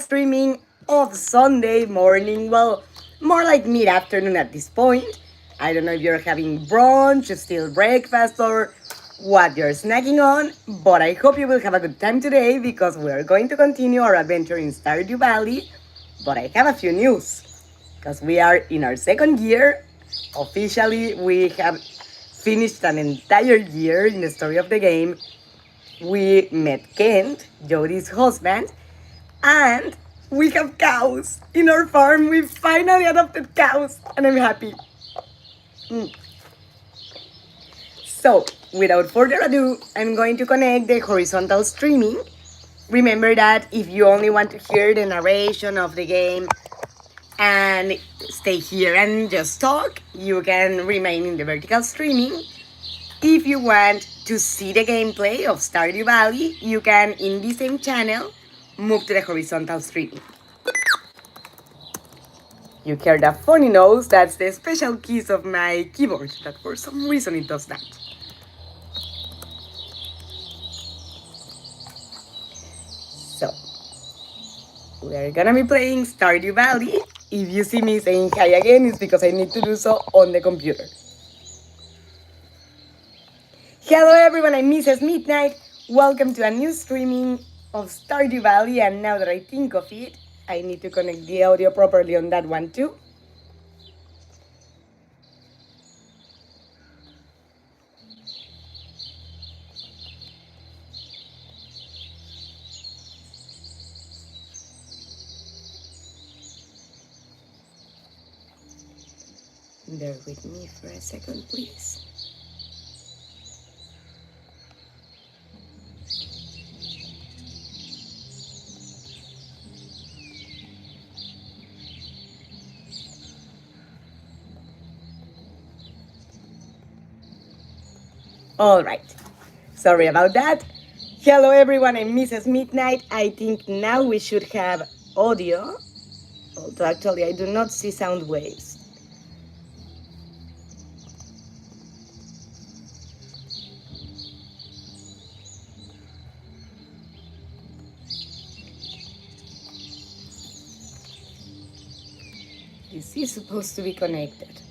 streaming of Sunday morning. Well, more like mid afternoon at this point. I don't know if you're having brunch, still breakfast, or what you're snacking on, but I hope you will have a good time today because we're going to continue our adventure in Stardew Valley. But I have a few news because we are in our second year. Officially, we have finished an entire year in the story of the game. We met Kent, Jody's husband, and we have cows in our farm. We finally adopted cows, and I'm happy. Mm. So, without further ado, I'm going to connect the horizontal streaming. Remember that if you only want to hear the narration of the game and stay here and just talk, you can remain in the vertical streaming. If you want to see the gameplay of Stardew Valley, you can, in the same channel, move to the horizontal streaming. You heard a funny noise, that's the special keys of my keyboard, that for some reason it does that. So, we're gonna be playing Stardew Valley. If you see me saying hi again, it's because I need to do so on the computer. Hello everyone, I'm Mrs. Midnight. Welcome to a new streaming of Stardew Valley, and now that I think of it, I need to connect the audio properly on that one too. Bear with me for a second, please. All right. Sorry about that. Hello everyone, I'm Mrs. Midnight. I think now we should have audio. Although actually I do not see sound waves. This is supposed to be connected.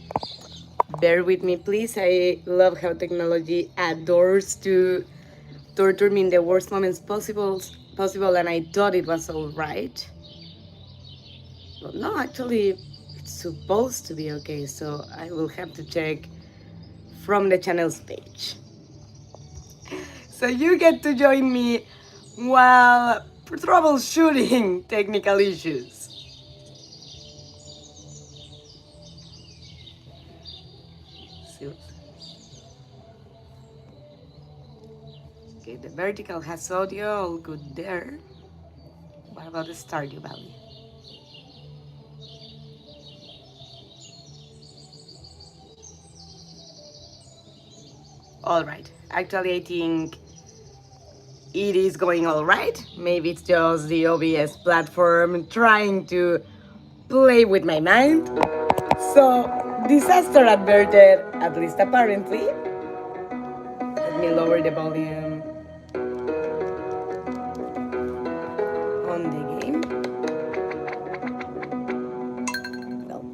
Bear with me, please. I love how technology adores to torture me in the worst moments possible, and I thought it was all right. But no, actually, it's supposed to be okay, so I will have to check from the channel's page. So you get to join me while troubleshooting technical issues. Okay, the vertical has audio, all good there. What about the Stardew Valley? All right, actually I think it is going all right. Maybe it's just the OBS platform trying to play with my mind. So, disaster averted, at least apparently. Let me lower the volume on the game. Well,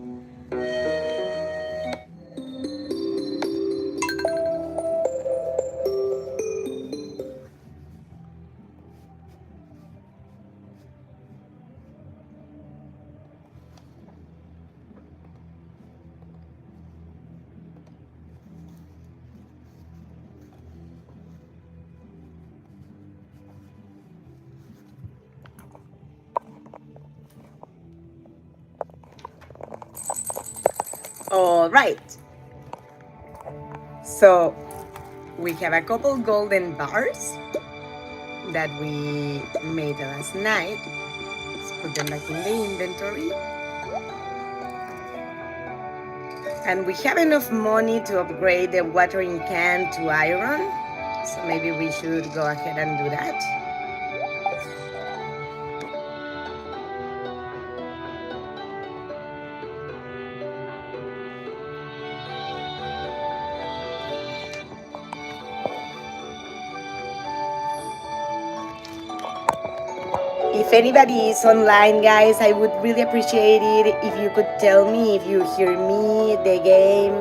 all right. So, we have a couple golden bars that we made last night. Let's put them back in the inventory. And we have enough money to upgrade the watering can to iron. So maybe we should go ahead and do that. If anybody is online, guys, I would really appreciate it if you could tell me if you hear me, the game,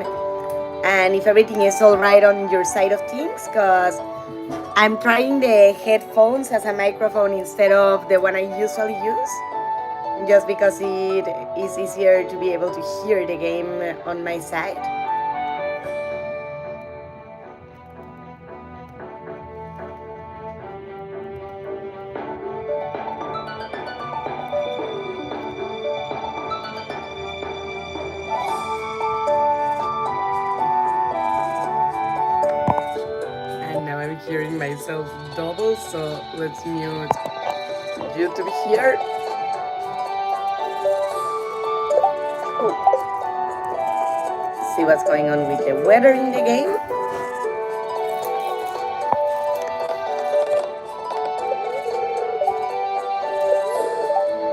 and if everything is all right on your side of things, because I'm trying the headphones as a microphone instead of the one I usually use, just because it is easier to be able to hear the game on my side. And now I'm hearing myself double, so let's mute YouTube here. See what's going on with the weather in the game.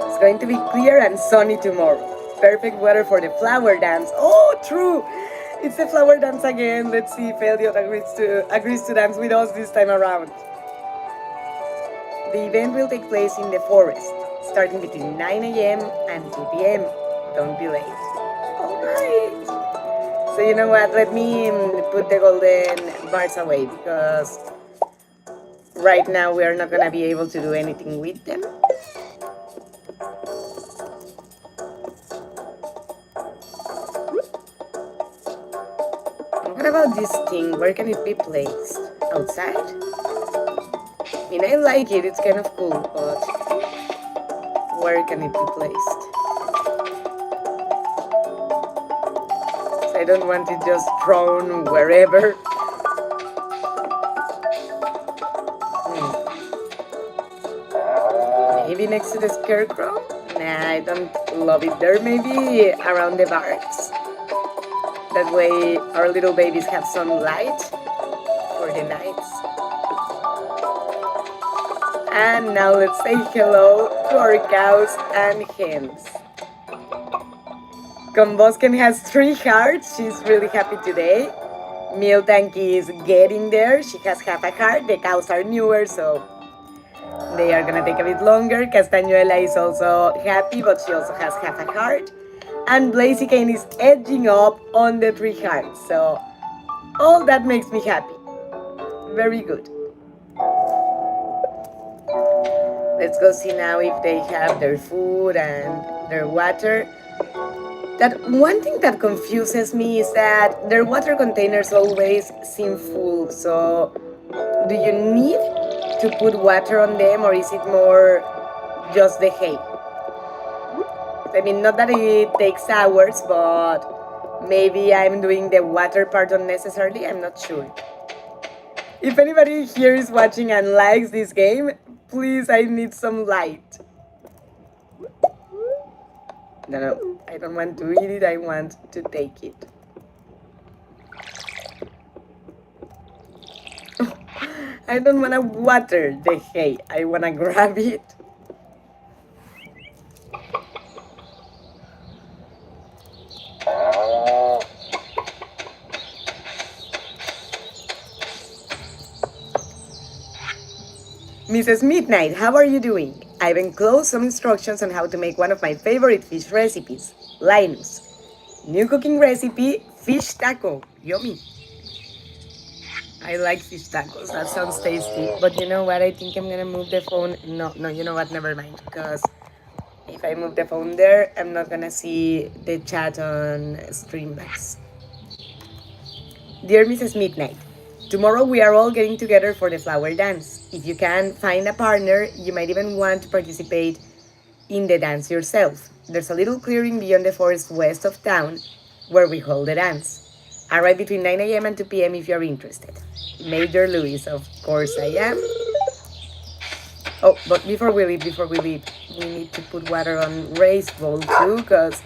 It's going to be clear and sunny tomorrow. Perfect weather for the flower dance. Oh, true! It's the flower dance again. Let's see if Elliot agrees to dance with us this time around. The event will take place in the forest, starting between 9 a.m. and 2 p.m. Don't be late. Alright! So you know what, let me put the golden bars away because right now we are not gonna be able to do anything with them. What about this thing? Where can it be placed? Outside? I mean, I like it, it's kind of cool, but where can it be placed? So I don't want it just thrown wherever. Maybe next to the scarecrow? Nah, I don't love it there. Maybe around the barracks. That way our little babies have some light for the nights. And now let's say hello to our cows and hens. Combosken has 3 hearts. She's really happy today. Miltank is getting there. She has half a heart. The cows are newer, so they are gonna take a bit longer. Castañuela is also happy, but she also has half a heart. And Blaziken is edging up on the 3 hearts. So all that makes me happy. Very good. Let's go see now if they have their food and their water. That one thing that confuses me is that their water containers always seem full. So do you need to put water on them, or is it more just the hay? I mean, not that it takes hours, but maybe I'm doing the water part unnecessarily. I'm not sure. If anybody here is watching and likes this game, please, I need some light. No, I don't want to eat it, I want to take it. I don't want to water the hay, I want to grab it. Mrs. Midnight, how are you doing? I've enclosed some instructions on how to make one of my favorite fish recipes, Linus. New cooking recipe, fish taco. Yummy. I like fish tacos, that sounds tasty. But you know what, I think I'm gonna move the phone. No, you know what, never mind. Because if I move the phone there, I'm not gonna see the chat on Streamlabs. Dear Mrs. Midnight, tomorrow we are all getting together for the flower dance. If you can find a partner, you might even want to participate in the dance yourself. There's a little clearing beyond the forest west of town where we hold the dance. Arrive between 9 a.m. and 2 p.m. if you're interested. Major Louis, of course I am. Oh, but before we leave, we need to put water on Ray's bowl too, because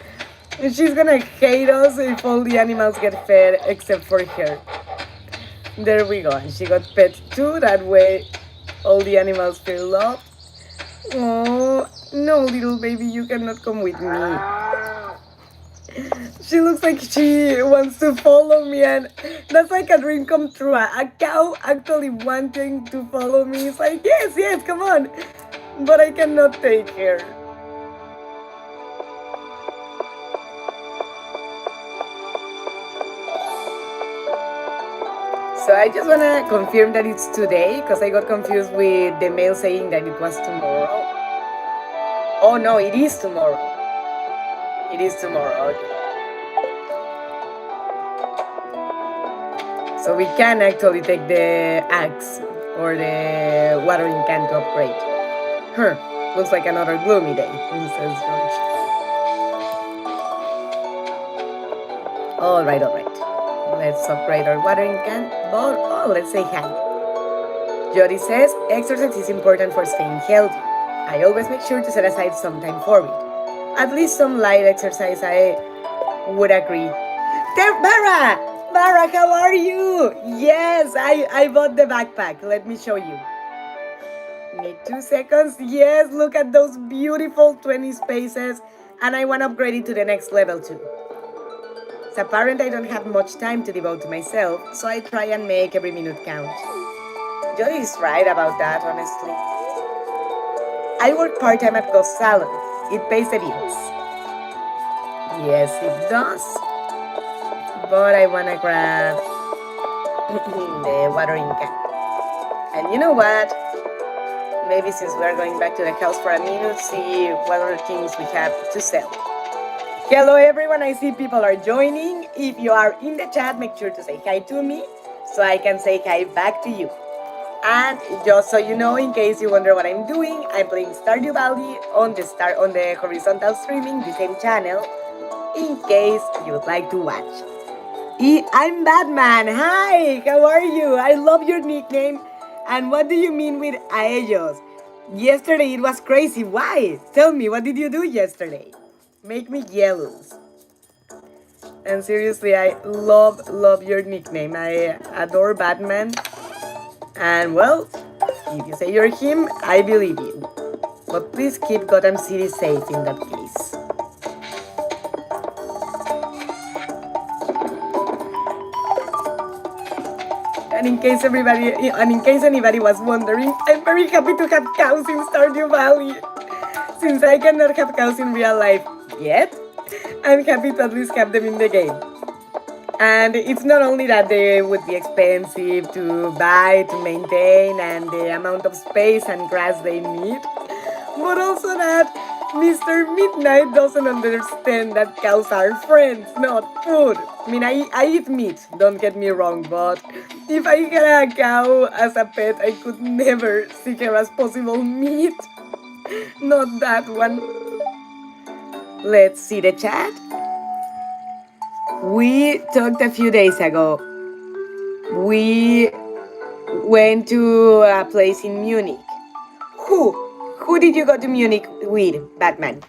she's gonna hate us if all the animals get fed except for her. There we go, and she got pet too, that way all the animals feel loved. Oh, no, little baby, you cannot come with me. She looks like she wants to follow me, and that's like a dream come true. A cow actually wanting to follow me. It's like, yes, come on. but I cannot take her. So I just wanna confirm that it's today because I got confused with the mail saying that it was tomorrow. Oh no, it is tomorrow. It is tomorrow, okay. So we can actually take the axe or the watering can to upgrade. Looks like another gloomy day, says George. Alright, alright. Let's upgrade our watering can. But, let's say hi. Jody says, exercise is important for staying healthy. I always make sure to set aside some time for it. At least some light exercise, I would agree. There, Barra! Barra, how are you? Yes, I bought the backpack. Let me show you. Need 2 seconds. Yes, look at those beautiful 20 spaces. And I want to upgrade it to the next level too. It's apparent I don't have much time to devote to myself, so I try and make every minute count. Jody is right about that, honestly. I work part-time at Ghost Salon. It pays the bills. Yes, it does. But I want to grab the watering can. And you know what? Maybe since we're going back to the house for a minute, see what other things we have to sell. Hello everyone, I see people are joining. If you are in the chat, make sure to say hi to me so I can say hi back to you. And just so you know, in case you wonder what I'm doing, I'm playing Stardew Valley on the horizontal streaming, the same channel, in case you would like to watch. I'm Batman. Hi, how are you? I love your nickname. And what do you mean with a ellos? Yesterday it was crazy. Why? Tell me, what did you do yesterday? Make me jealous. And seriously, I love your nickname. I adore Batman. And well, if you say you're him, I believe you. But please keep Gotham City safe in that case. And in case anybody was wondering, I'm very happy to have cows in Stardew Valley. Since I cannot have cows in real life yet, I'm happy to at least have them in the game. And it's not only that they would be expensive to buy, to maintain, and the amount of space and grass they need, but also that Mr. Midnight doesn't understand that cows are friends, not food. I mean, I eat meat, don't get me wrong, but if I had a cow as a pet, I could never see her as possible meat. Not that one. Let's see the chat. We talked a few days ago. We went to a place in Munich. Who did you go to Munich with, Batman?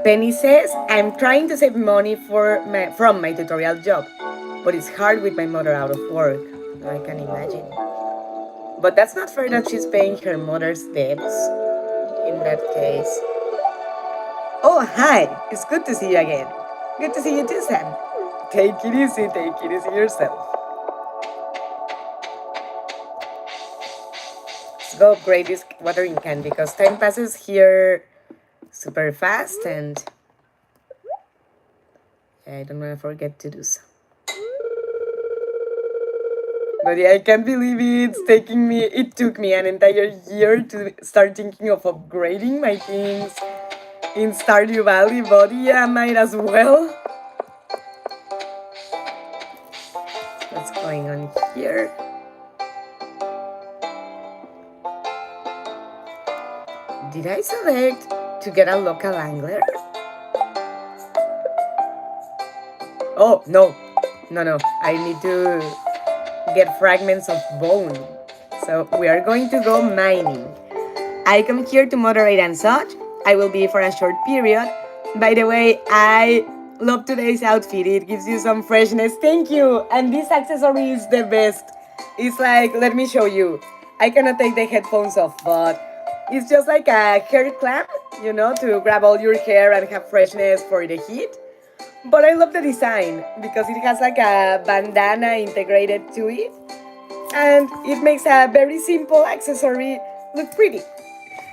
Penny says, I'm trying to save money from my tutorial job, but it's hard with my mother out of work. I can imagine. But that's not fair that she's paying her mother's debts in that case. Oh, hi! It's good to see you again. Good to see you too, Sam. Take it easy yourself. Let's go upgrade this watering can because time passes here super fast and I don't want to forget to do so. But yeah, I can't believe it took me an entire year to start thinking of upgrading my things in Stardew Valley, but yeah, might as well. What's going on here? Did I select to get a local angler? Oh, no. I need to get fragments of bone. So we are going to go mining. I come here to moderate and such. I will be for a short period. By the way, I love today's outfit. It gives you some freshness. Thank you. And this accessory is the best. It's like, let me show you. I cannot take the headphones off, but it's just like a hair clamp, to grab all your hair and have freshness for the heat. But I love the design because it has like a bandana integrated to it. and it makes a very simple accessory look pretty.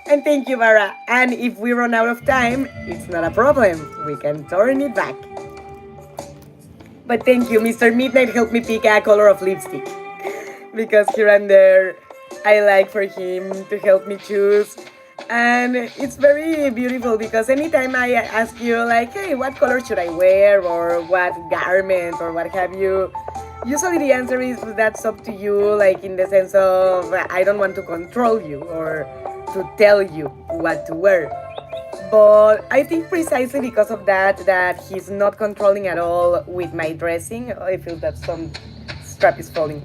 And thank you, Vara. And if we run out of time, it's not a problem. We can turn it back. But thank you, Mr. Midnight helped me pick a color of lipstick. Because here and there, I like for him to help me choose. And it's very beautiful because anytime I ask you, like, hey, what color should I wear, or what garment, or what have you, usually the answer is that's up to you, like in the sense of I don't want to control you or to tell you what to wear. But I think precisely because of that he's not controlling at all with my dressing. I feel that some strap is falling.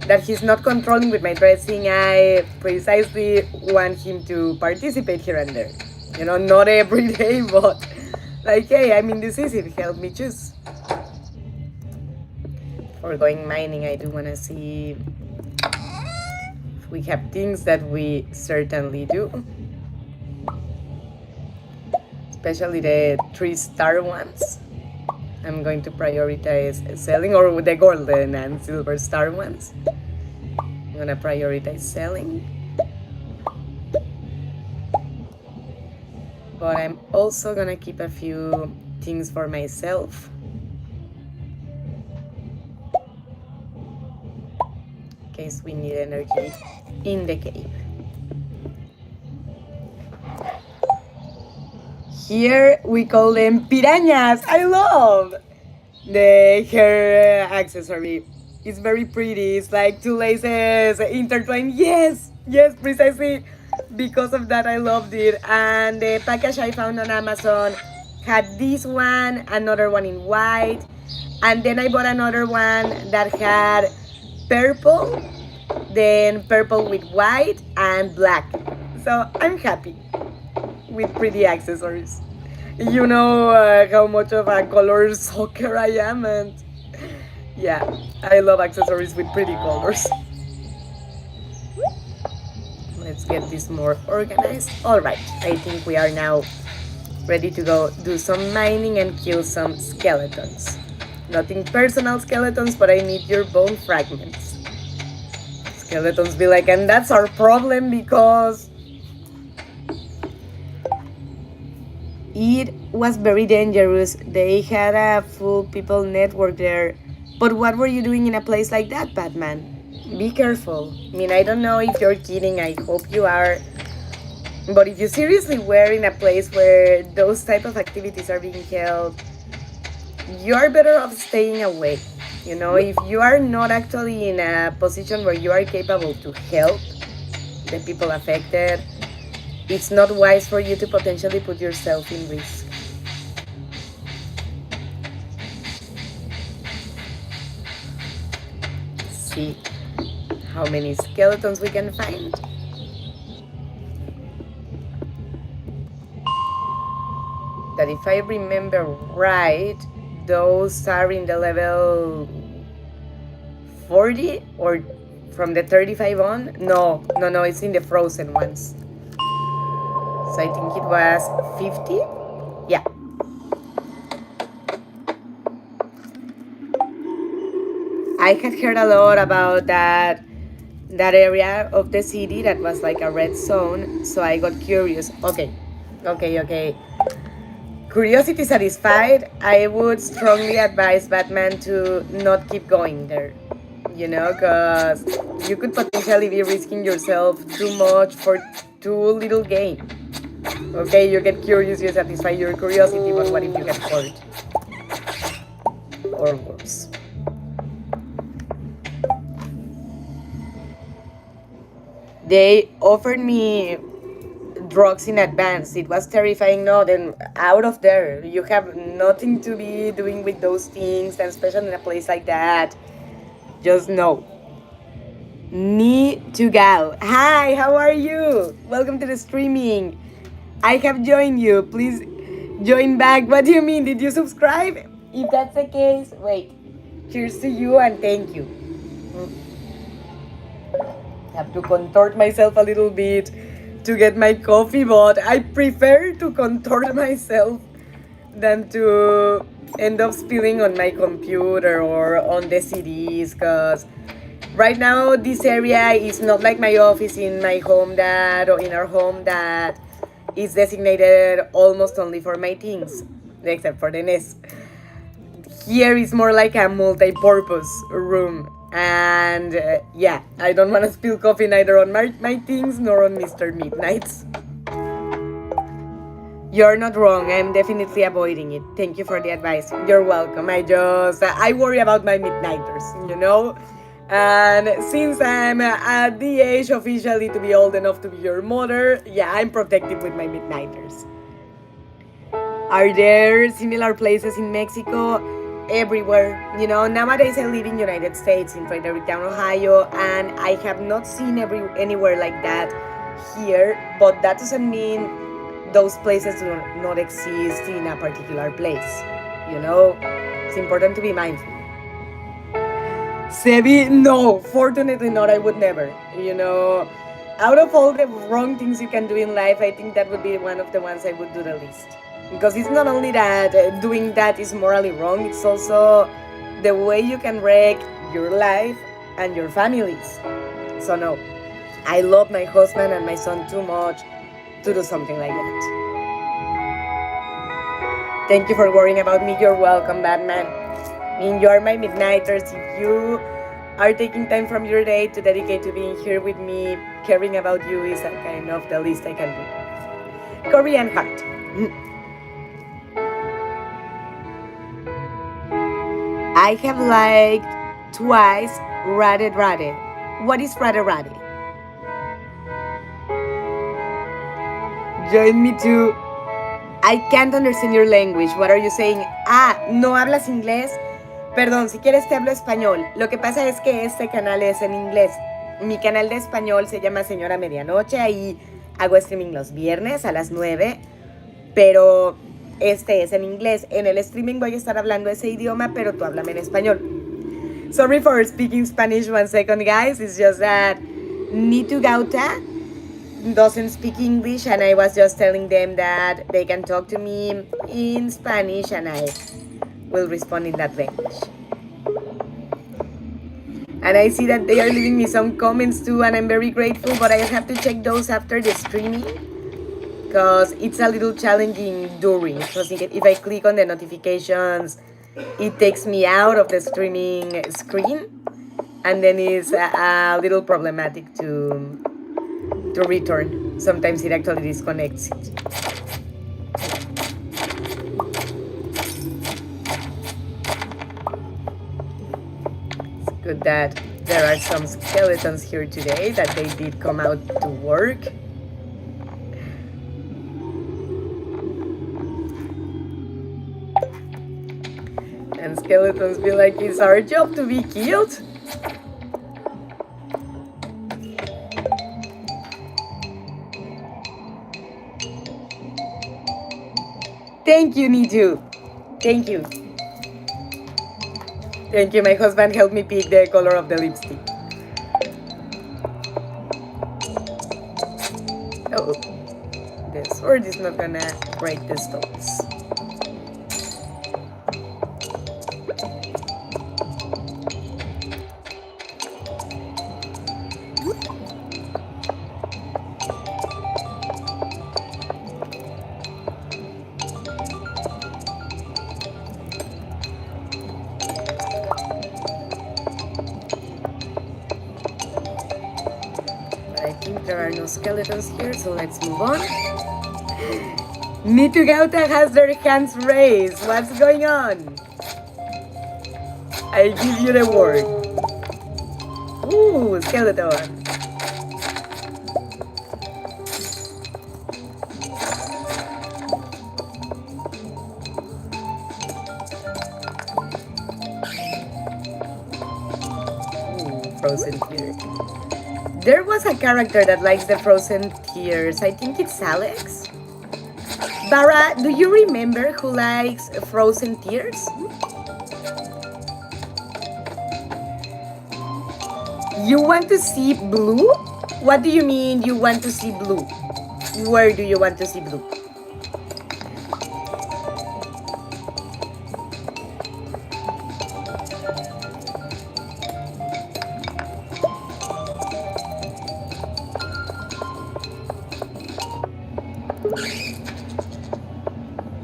That he's not controlling with my dressing. I precisely want him to participate here and there. You know, not every day, but like, hey, I'm in this easy, help me choose. For going mining, I do want to see if we have things that we certainly do. Especially the 3-star ones. I'm going to prioritize selling, or the golden and silver star ones. I'm gonna prioritize selling. But I'm also gonna keep a few things for myself. In case we need energy in the cave. Here we call them piranhas. I love the hair accessory. It's very pretty. It's like two laces intertwined. Yes, yes, precisely because of that I loved it. And the package I found on Amazon had this one, another one in white, and then I bought another one that had purple, then purple with white and black. So I'm happy with pretty accessories. You know how much of a color sucker I am, and yeah, I love accessories with pretty colors. Let's get this more organized. Alright, I think we are now ready to go do some mining and kill some skeletons. Nothing personal skeletons, but I need your bone fragments. Skeletons be like, and that's our problem because it was very dangerous. They had a full people network there. But what were you doing in a place like that, Batman? Be careful. I mean, I don't know if you're kidding. I hope you are. But if you seriously were in a place where those type of activities are being held, you are better off staying away. You know, if you are not actually in a position where you are capable to help the people affected, it's not wise for you to potentially put yourself in risk. Let's see how many skeletons we can find. That if I remember right, those are in the level 40 or from the 35 on? No, it's in the frozen ones. So I think it was 50. Yeah. I had heard a lot about that area of the city that was like a red zone, so I got curious. Okay. Curiosity satisfied, I would strongly advise Batman to not keep going there. You know, because you could potentially be risking yourself too much for too little gain. Okay, you get curious, you satisfy your curiosity, but what if you get hurt? Or worse. They offered me drugs in advance. It was terrifying. No, then out of there. You have nothing to be doing with those things, and especially in a place like that. Just no. Need to go. Hi, how are you? Welcome to the streaming. I have joined you. Please join back. What do you mean? Did you subscribe? If that's the case, wait. Cheers to you and thank you. Have to contort myself a little bit to get my coffee, but I prefer to contort myself than to end up spilling on my computer or on the CDs, because Right now, this area is not like my office in my home that, or in our home that is designated almost only for my things, except for the nest. Here is more like a multi-purpose room. And yeah, I don't want to spill coffee neither on my things nor on Mr. Midnight's. You're not wrong. I'm definitely avoiding it. Thank you for the advice. You're welcome. I worry about my midnighters, you know? And since I'm at the age officially to be old enough to be your mother, yeah, I'm protective with my midnighters. Are there similar places in Mexico? Everywhere. You know, nowadays I live in United States, in Fredericktown, Ohio, and I have not seen anywhere like that here, but that doesn't mean those places do not exist in a particular place. You know, it's important to be mindful. Sebi, no, fortunately not. I would never. You know, out of all the wrong things you can do in life, I think that would be one of the ones I would do the least. Because it's not only that doing that is morally wrong, it's also the way you can wreck your life and your families. So, no, I love my husband and my son too much to do something like that. Thank you for worrying about me. You're welcome, Batman. I mean, you are my midnighters. If you are taking time from your day to dedicate to being here with me, caring about you is a kind of the least I can do. Korean heart. I have liked twice Rade Rade. What is Rade Rade? Join me too. I can't understand your language. What are you saying? Ah, ¿no hablas inglés? Perdón, si quieres te hablo español. Lo que pasa es que este canal es en inglés. Mi canal de español se llama Señora Medianoche. Ahí hago streaming los viernes a las 9. Pero este es en inglés. En el streaming voy a estar hablando ese idioma, pero tú háblame en español. Sorry for speaking Spanish 1 second, guys. It's just that Nitu Gauta doesn't speak English, and I was just telling them that they can talk to me in Spanish and I will respond in that language. And I see that they are leaving me some comments too, and I'm very grateful, but I have to check those after the streaming because it's a little challenging during. Because if I click on the notifications, it takes me out of the streaming screen, and then it's a little problematic to return. Sometimes it actually disconnects it. It's good that there are some skeletons here today, that they did come out to work. And skeletons feel like it's our job to be killed. Thank you, Nitu. Thank you. Thank you. My husband helped me pick the color of the lipstick. Oh, the sword is not gonna break the stones. There are no skeletons here, so let's move on. Nitu Gauta has their hands raised. What's going on? I give you the word. Ooh, skeleton. Ooh, frozen tears. There was a character that likes the frozen tears. I think it's Alex. Bara, do you remember who likes frozen tears? You want to see blue? What do you mean you want to see blue? Where do you want to see blue?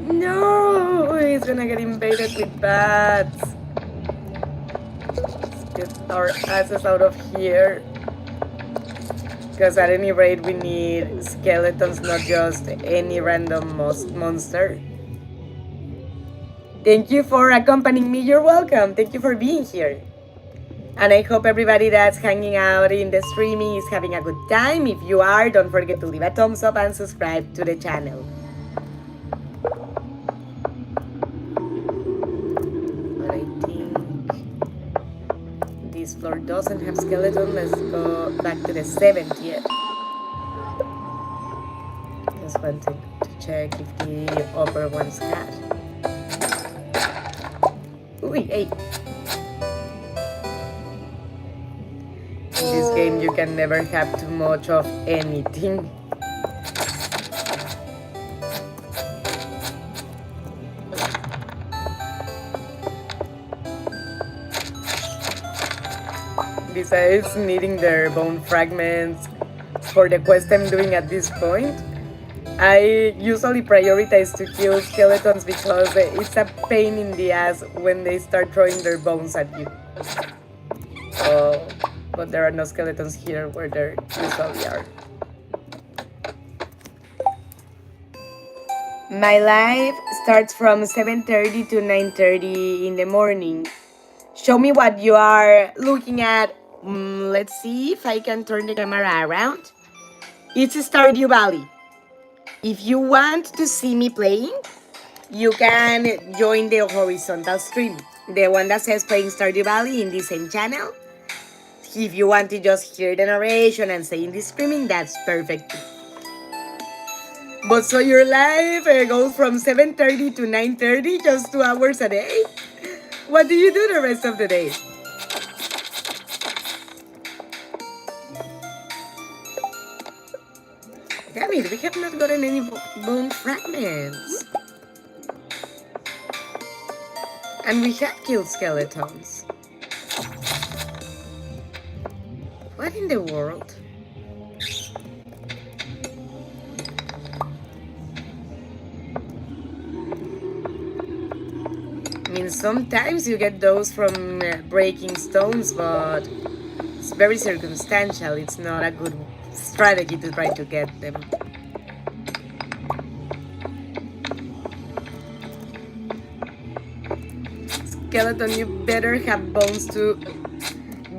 No, he's gonna get invaded with bats. Let's get our asses out of here. Because at any rate, we need skeletons, not just any random monster. Thank you for accompanying me. You're welcome. Thank you for being here. And I hope everybody that's hanging out in the streaming is having a good time. If you are, don't forget to leave a thumbs up and subscribe to the channel. But I think this floor doesn't have skeleton. Let's go back to the 70th. Just want to check if the upper ones had. Ooh, hey. In this game, you can never have too much of anything. Besides needing their bone fragments for the quest I'm doing at this point, I usually prioritize to kill skeletons because it's a pain in the ass when they start throwing their bones at you. But there are no skeletons here where there usually are. My life starts from 7:30 to 9:30 in the morning. Show me what you are looking at. Let's see if I can turn the camera around. It's Stardew Valley. If you want to see me playing, you can join the horizontal stream, the one that says playing Stardew Valley in the same channel. If you want to just hear the narration and say in the streaming, that's perfect. But so your life goes from 7:30 to 9:30, just 2 hours a day? What do you do the rest of the day? Damn it, we have not gotten any bone fragments. And we have killed skeletons. What in the world? I mean, sometimes you get those from breaking stones, but it's very circumstantial. It's not a good strategy to try to get them. Skeleton, you better have bones to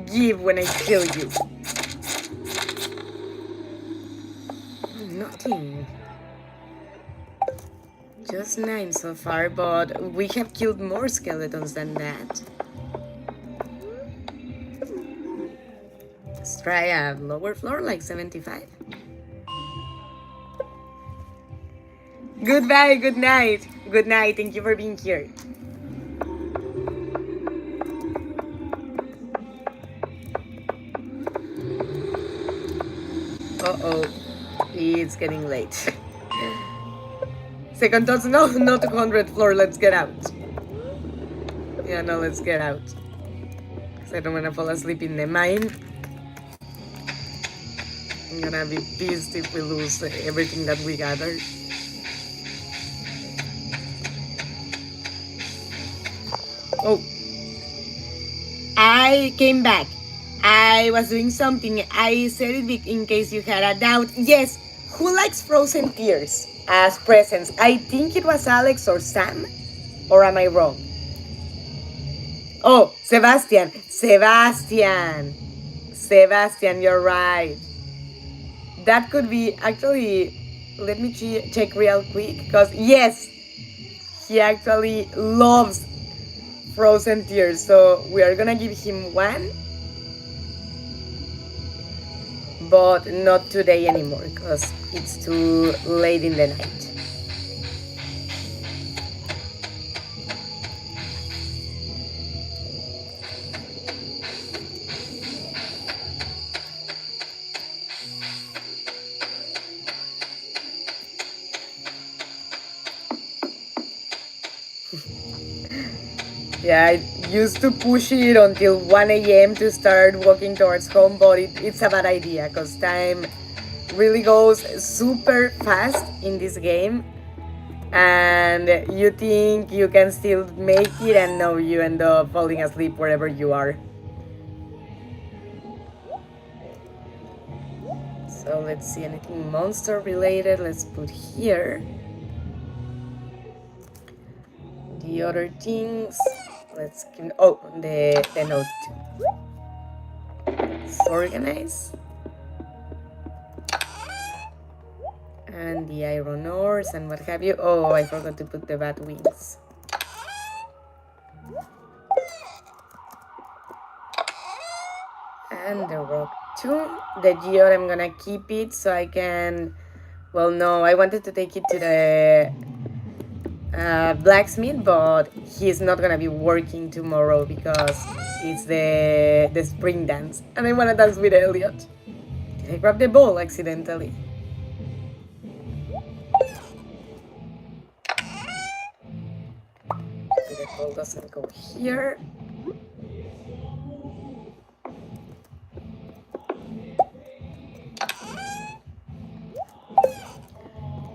give when I kill you. Nothing. Just 9 so far, but we have killed more skeletons than that. Let's try a lower floor, like 75. Goodbye, good night. Good night, thank you for being here. Uh-oh, it's getting late. Second thoughts, no, not 200th floor, let's get out. Yeah, no, let's get out. Because I don't want to fall asleep in the mine. I'm gonna be pissed if we lose everything that we gathered. Oh. I came back. I was doing something. I said it in case you had a doubt. Yes, who likes frozen tears as presents? I think it was Alex or Sam. Or am I wrong? Oh, Sebastian. Sebastian, you're right. That could be, actually, let me check real quick. Because, yes, he actually loves frozen tears. So we are gonna give him one. But not today anymore, because it's too late in the night. Yeah, I used to push it until 1 a.m. to start walking towards home, but it's a bad idea because time really goes super fast in this game, and you think you can still make it, and no, you end up falling asleep wherever you are. So let's see, anything monster related, let's put here. The other things, let's give, oh, the note. Let's organize. And the iron ores and what have you. Oh, I forgot to put the bat wings. And the rock too. The geode, I'm gonna keep it so I can, well, no, I wanted to take it to the blacksmith, but he's not gonna be working tomorrow because it's the spring dance, and I wanna dance with Elliot. Did I grab the ball accidentally? The ball doesn't go here.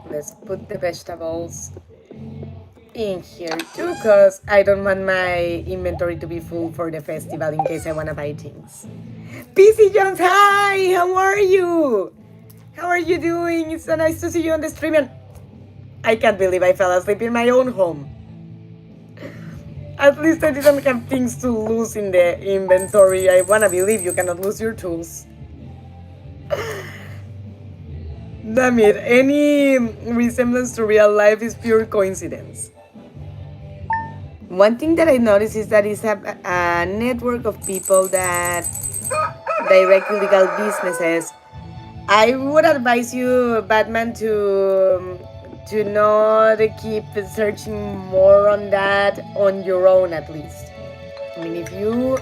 Let's put the vegetables in here too, because I don't want my inventory to be full for the festival in case I want to buy things. PC Jones, hi! How are you? How are you doing? It's so nice to see you on the stream, and I can't believe I fell asleep in my own home. At least I didn't have things to lose in the inventory. I wanna believe you cannot lose your tools. Damn it, any resemblance to real life is pure coincidence. One thing that I noticed is that it's a network of people that direct illegal businesses. I would advise you, Batman, to not keep searching more on that on your own, at least. I mean, if you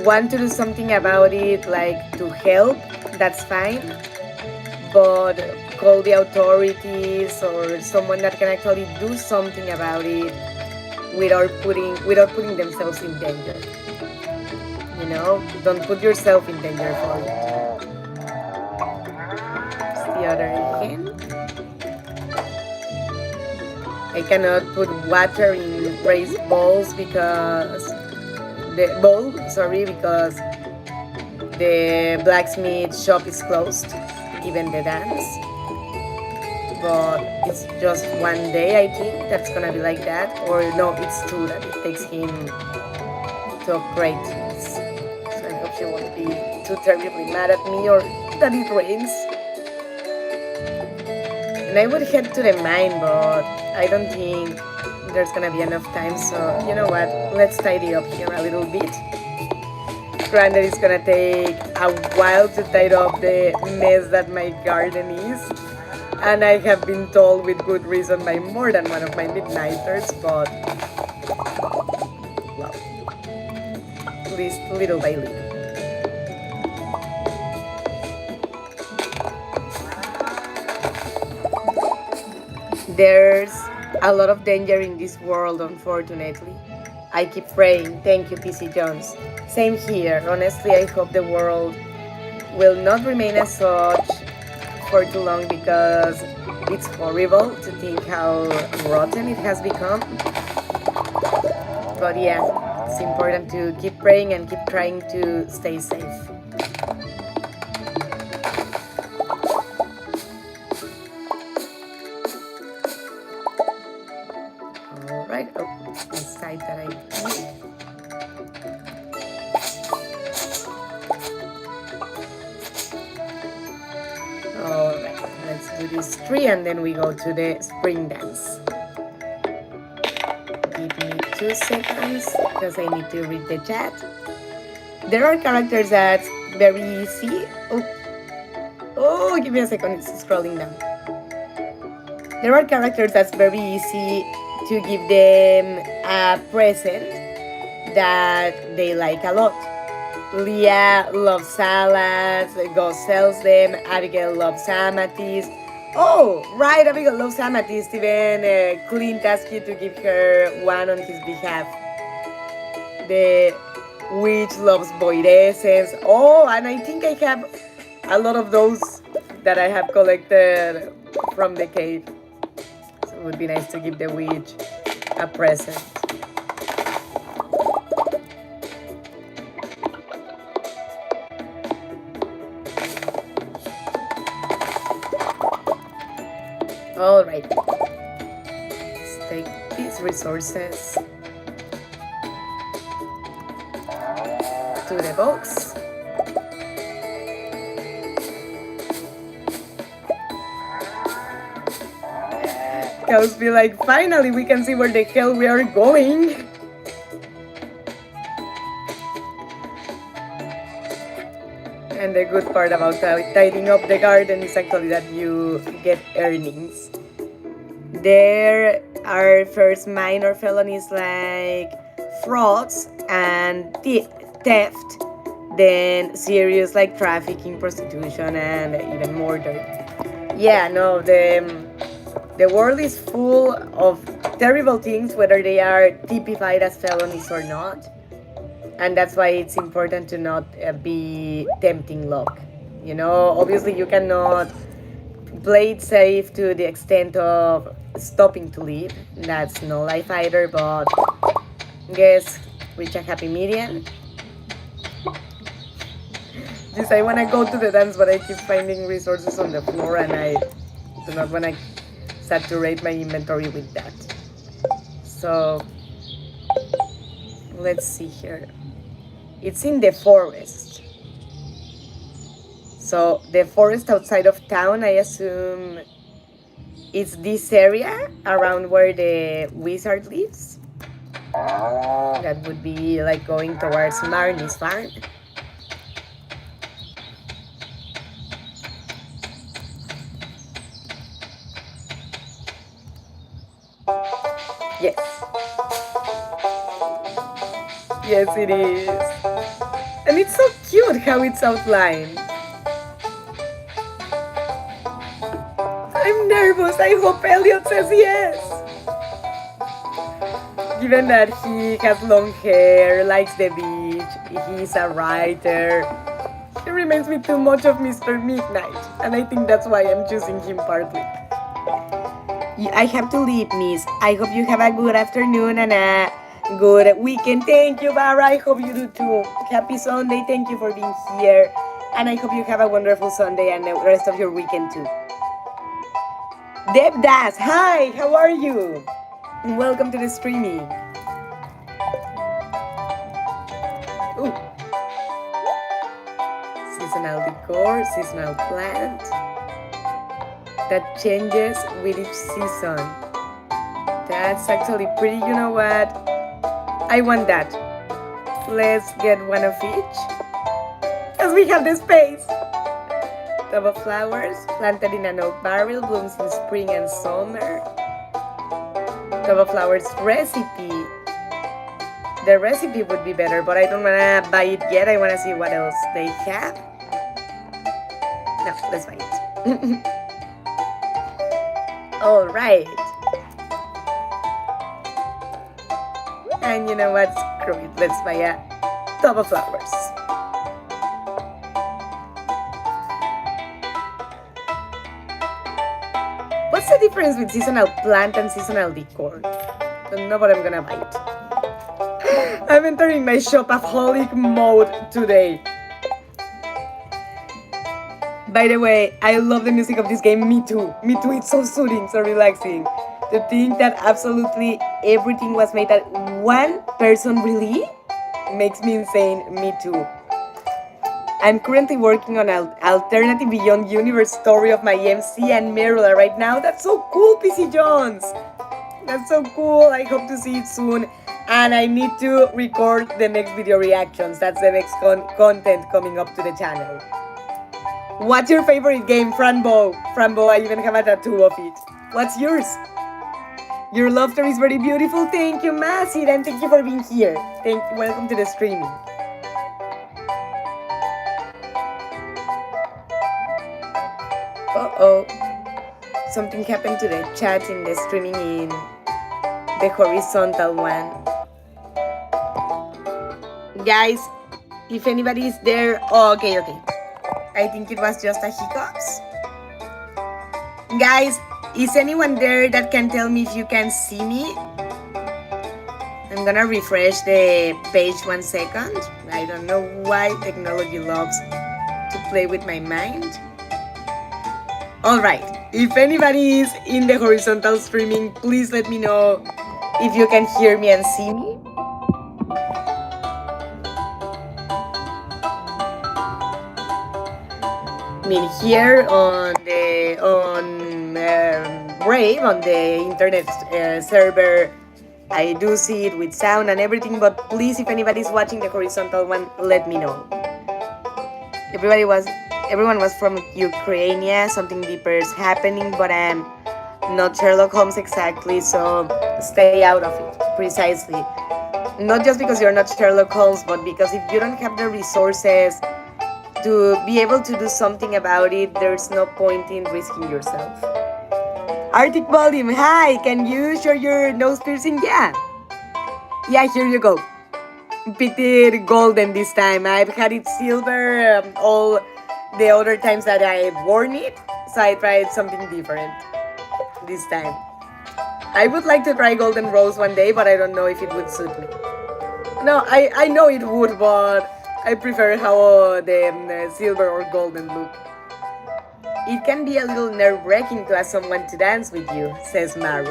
want to do something about it, like to help, that's fine. But call the authorities or someone that can actually do something about it without putting themselves in danger. You know, don't put yourself in danger for it. It's the other hand. I cannot put water in raised bowls because because the blacksmith shop is closed, even the dance. But it's just one day, I think, that's gonna be like that. Or no, it's two that it takes him to upgrade things. So I hope she won't be too terribly mad at me or that it rains. And I would head to the mine, but I don't think there's gonna be enough time. So you know what? Let's tidy up here a little bit. Granted, it's gonna take a while to tidy up the mess that my garden is. And I have been told with good reason by more than one of my midnighters, but well, at least little by little. There's a lot of danger in this world, unfortunately. I keep praying. Thank you, PC Jones. Same here. Honestly, I hope the world will not remain as such for too long, because it's horrible to think how rotten it has become. But yeah, it's important to keep praying and keep trying to stay safe. Alright, oh, the side that I need. Alright, let's do this tree and then we go to the spring dance. Give me 2 seconds because I need to read the chat. There are characters that's very easy. Oh, give me a second, it's scrolling down. There are characters that's very easy to give them a present that they like a lot. Leah loves salads, Gus sells them, Abigail loves amethyst. Oh, right, Abigail loves amethyst. Even Clint asked you to give her one on his behalf. The witch loves void essence. Oh, and I think I have a lot of those that I have collected from the cave. So it would be nice to give the witch a present. All right. Let's take these resources to the box. Cows be like, finally we can see where the hell we are going. And the good part about tidying up the garden is actually that you get earnings. There are first minor felonies like frauds and theft, then serious like trafficking, prostitution, and even murder. Yeah, no, the world is full of terrible things, whether they are typified as felonies or not. And that's why it's important to not be tempting luck. You know, obviously you cannot play it safe to the extent of stopping to live. That's no life either, but guess reach a happy median. Yes, I want to go to the dance, but I keep finding resources on the floor and I do not want to saturate my inventory with that. So let's see here. It's in the forest. So the forest outside of town, I assume it's this area around where the wizard lives. That would be like going towards Marnie's farm. Yes. Yes, it is. And it's so cute how it's outlined. I'm nervous. I hope Elliot says yes. Given that he has long hair, likes the beach, he's a writer, he reminds me too much of Mr. Midnight. And I think that's why I'm choosing him partly. I have to leave, miss. I hope you have a good afternoon and a good weekend. Thank you, Barra. I hope you do too. Happy Sunday. Thank you for being here. And I hope you have a wonderful Sunday and the rest of your weekend too. Deb Das, hi, how are you? Welcome to the streaming. Ooh. Seasonal decor, seasonal plant. That changes with each season. That's actually pretty, you know what? I want that. Let's get one of each. As we have the space. Tub of flowers, planted in an oak barrel, blooms in spring and summer. Tub of flowers recipe. The recipe would be better, but I don't want to buy it yet. I want to see what else they have. No, let's buy it. All right. And you know what? Screw it. Let's buy a tub of flowers. What's the difference with seasonal plant and seasonal decor? Don't know, but I'm gonna buy it. I'm entering my shopaholic mode today. By the way, I love the music of this game. Me too. Me too. It's so soothing, so relaxing. To think that absolutely everything was made that one person really makes me insane. Me too. I'm currently working on an alternative Beyond Universe story of my MC and Merula right now. That's so cool, PC Jones. That's so cool. I hope to see it soon. And I need to record the next video reactions. That's the next content coming up to the channel. What's your favorite game, Franbo? Franbo, I even have a tattoo of it. What's yours? Your laughter is very beautiful. Thank you, Masid, and thank you for being here. Thank you. Welcome to the streaming. Uh-oh. Something happened to the chat in the streaming in the horizontal one. Guys, if anybody is there... Oh, okay. I think it was just a hiccups. Guys, is anyone there that can tell me if you can see me? I'm gonna refresh the page 1 second. I don't know why technology loves to play with my mind. Alright, if anybody is in the horizontal streaming, please let me know if you can hear me and see me. I mean, here on Brave, on the internet server, I do see it with sound and everything, but please, if anybody's watching the horizontal one, let me know. Everyone was from Ukraine. Something deeper is happening, but I'm not Sherlock Holmes exactly, so stay out of it. Precisely. Not just because you're not Sherlock Holmes, but because if you don't have the resources to be able to do something about it, there's no point in risking yourself. Arctic Volume, hi, can you show your nose piercing? Yeah, here you go. Picked it golden this time. I've had it silver all the other times that I've worn it, so I tried something different this time. I would like to try golden rose one day, but I don't know if it would suit me. No, I know it would, but I prefer how the silver or golden look. It can be a little nerve-wracking to ask someone to dance with you, says Maru.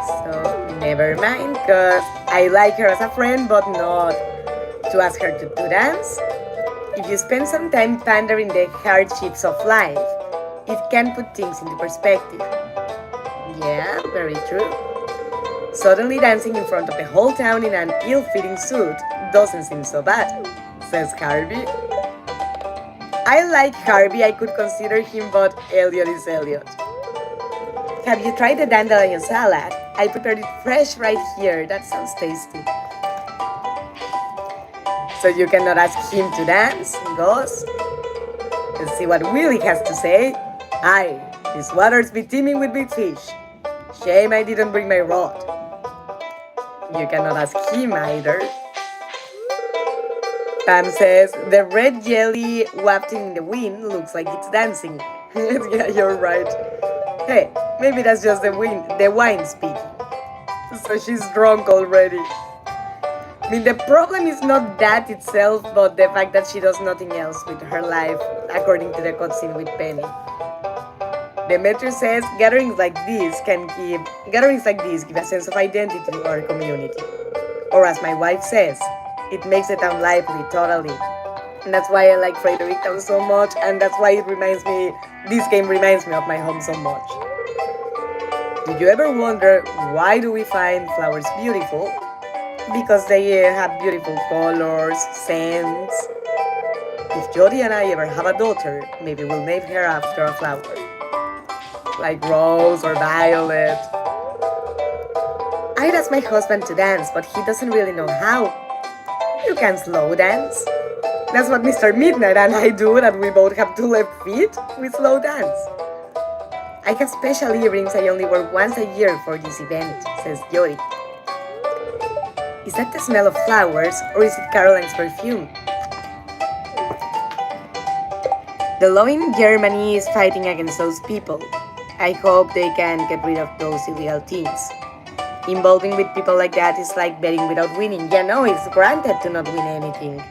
So, never mind, because I like her as a friend, but not to ask her to dance. If you spend some time pondering the hardships of life, it can put things into perspective. Yeah, very true. Suddenly dancing in front of the whole town in an ill-fitting suit doesn't seem so bad, says Harvey. I like Harvey, I could consider him, but Elliot is Elliot. Have you tried the dandelion salad? I prepared it fresh right here. That sounds tasty. So you cannot ask him to dance, Gus? Let's see what Willie has to say. Hi, these waters be teeming with big fish. Shame I didn't bring my rod. You cannot ask him either. Pam says, the red jelly wafting in the wind looks like it's dancing. Yeah, you're right. Hey, maybe that's just the wine speaking. So she's drunk already. I mean, the problem is not that itself, but the fact that she does nothing else with her life, according to the cutscene with Penny. Demetrius says gatherings like this give a sense of identity to our community. Or as my wife says, it makes the town lively, totally. And that's why I like Fredericktown so much, and that's why this game reminds me of my home so much. Did you ever wonder why do we find flowers beautiful? Because they have beautiful colors, scents. If Jody and I ever have a daughter, maybe we'll name her after a flower. Like rose or violet. I'd ask my husband to dance, but he doesn't really know how. You can slow dance. That's what Mr. Midnight and I do, that we both have 2 left feet. We slow dance. I have special earrings I only wear once a year for this event, says Jody. Is that the smell of flowers, or is it Caroline's perfume? The law in Germany is fighting against those people. I hope they can get rid of those illegal things. Involving with people like that is like betting without winning. Yeah, no, it's granted to not win anything.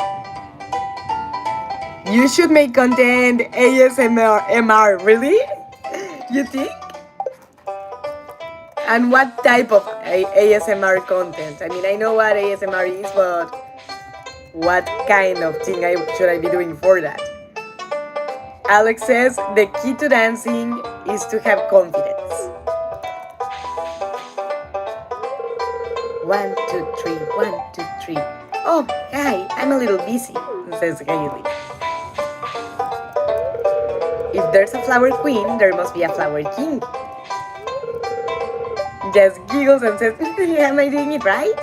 You should make content ASMR, really? You think? And what type of ASMR content? I mean, I know what ASMR is, but what kind of thing should I be doing for that? Alex says the key to dancing is to have confidence. 1, 2, 3, 1, 2, 3. Oh, hi, I'm a little busy, says Haley. If there's a flower queen, there must be a flower king. Jess giggles and says, am I doing it right?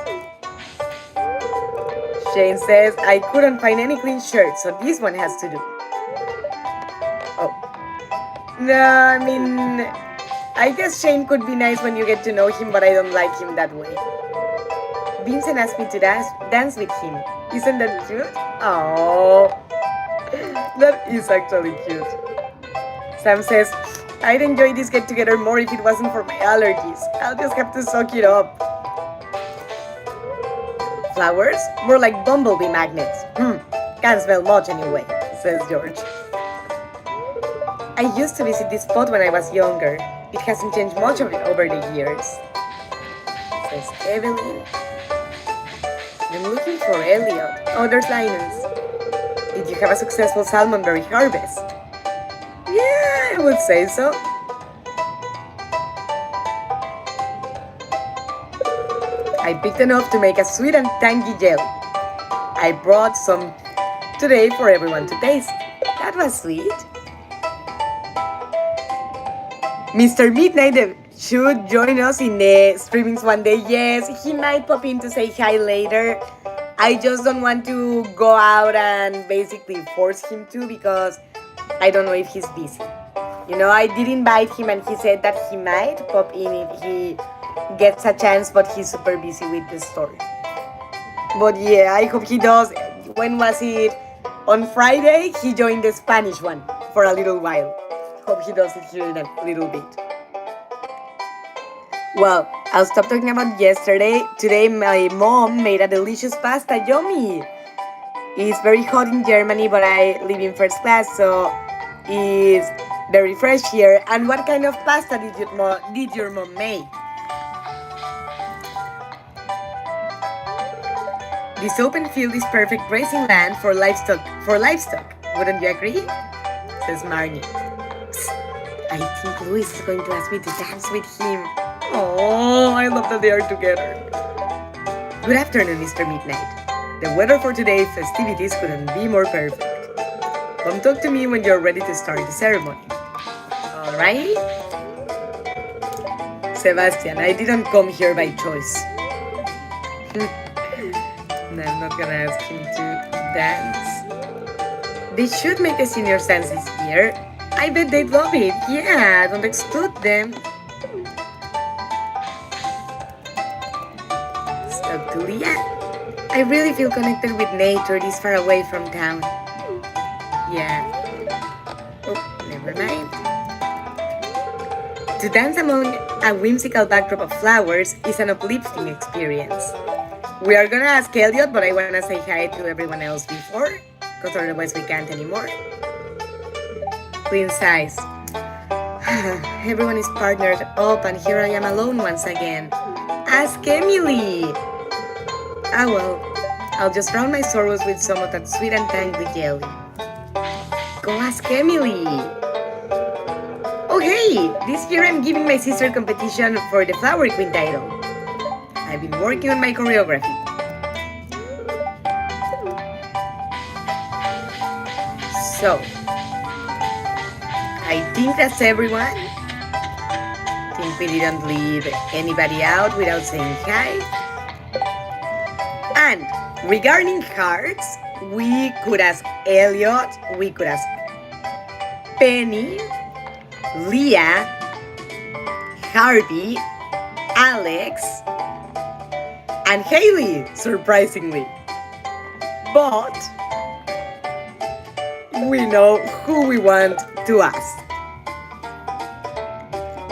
Shane says, I couldn't find any clean shirt, so this one has to do. Oh. No, I mean, I guess Shane could be nice when you get to know him, but I don't like him that way. Vincent asked me to dance with him. Isn't that true? Oh. That is actually cute. Sam says, I'd enjoy this get together more if it wasn't for my allergies. I'll just have to soak it up. Flowers? More like bumblebee magnets. Can't smell much anyway, says George. I used to visit this spot when I was younger. It hasn't changed much of it over the years, says Evelyn. I'm looking for Elliot. Oh, there's Linus. Did you have a successful salmonberry harvest? Yeah, I would say so. I picked enough to make a sweet and tangy jelly. I brought some today for everyone to taste. That was sweet. Mr. Midnight should join us in the streamings one day. Yes, he might pop in to say hi later. I just don't want to go out and basically force him to because I don't know if he's busy. You know, I did invite him and he said that he might pop in if he gets a chance, but he's super busy with the story. But yeah, I hope he does. When was it? On Friday, he joined the Spanish one for a little while. Hope he does it here in a little bit. Well, I'll stop talking about yesterday. Today, my mom made a delicious pasta. Yummy! It's very hot in Germany, but I live in first class, so it's very fresh here. And what kind of pasta did your mom make? This open field is perfect grazing land for livestock. Wouldn't you agree? Says Marnie. I think Luis is going to ask me to dance with him. Oh, I love that they are together. Good afternoon, Mr. Midnight. The weather for today's festivities couldn't be more perfect. Come talk to me when you're ready to start the ceremony. Alright? Sebastian, I didn't come here by choice. No, I'm not gonna ask him to dance. They should make the seniors dance this year. I bet they'd love it. Yeah, don't exclude them. Stuck to Leah. I really feel connected with nature this far away from town. Yeah. Oh, never mind. To dance among a whimsical backdrop of flowers is an uplifting experience. We are gonna ask Elliot, but I wanna say hi to everyone else before, because otherwise we can't anymore. Queen size. Everyone is partnered up and here I am alone once again. Ask Emily! Ah well, I'll just drown my sorrows with some of that sweet and tangy jelly. Go ask Emily! Oh hey! This year I'm giving my sister competition for the Flower Queen title. I've been working on my choreography. So, I think that's everyone. I think we didn't leave anybody out without saying hi. And regarding cards, we could ask Elliot, we could ask Penny, Leah, Harvey, Alex, and Haley, surprisingly. But we know who we want to ask.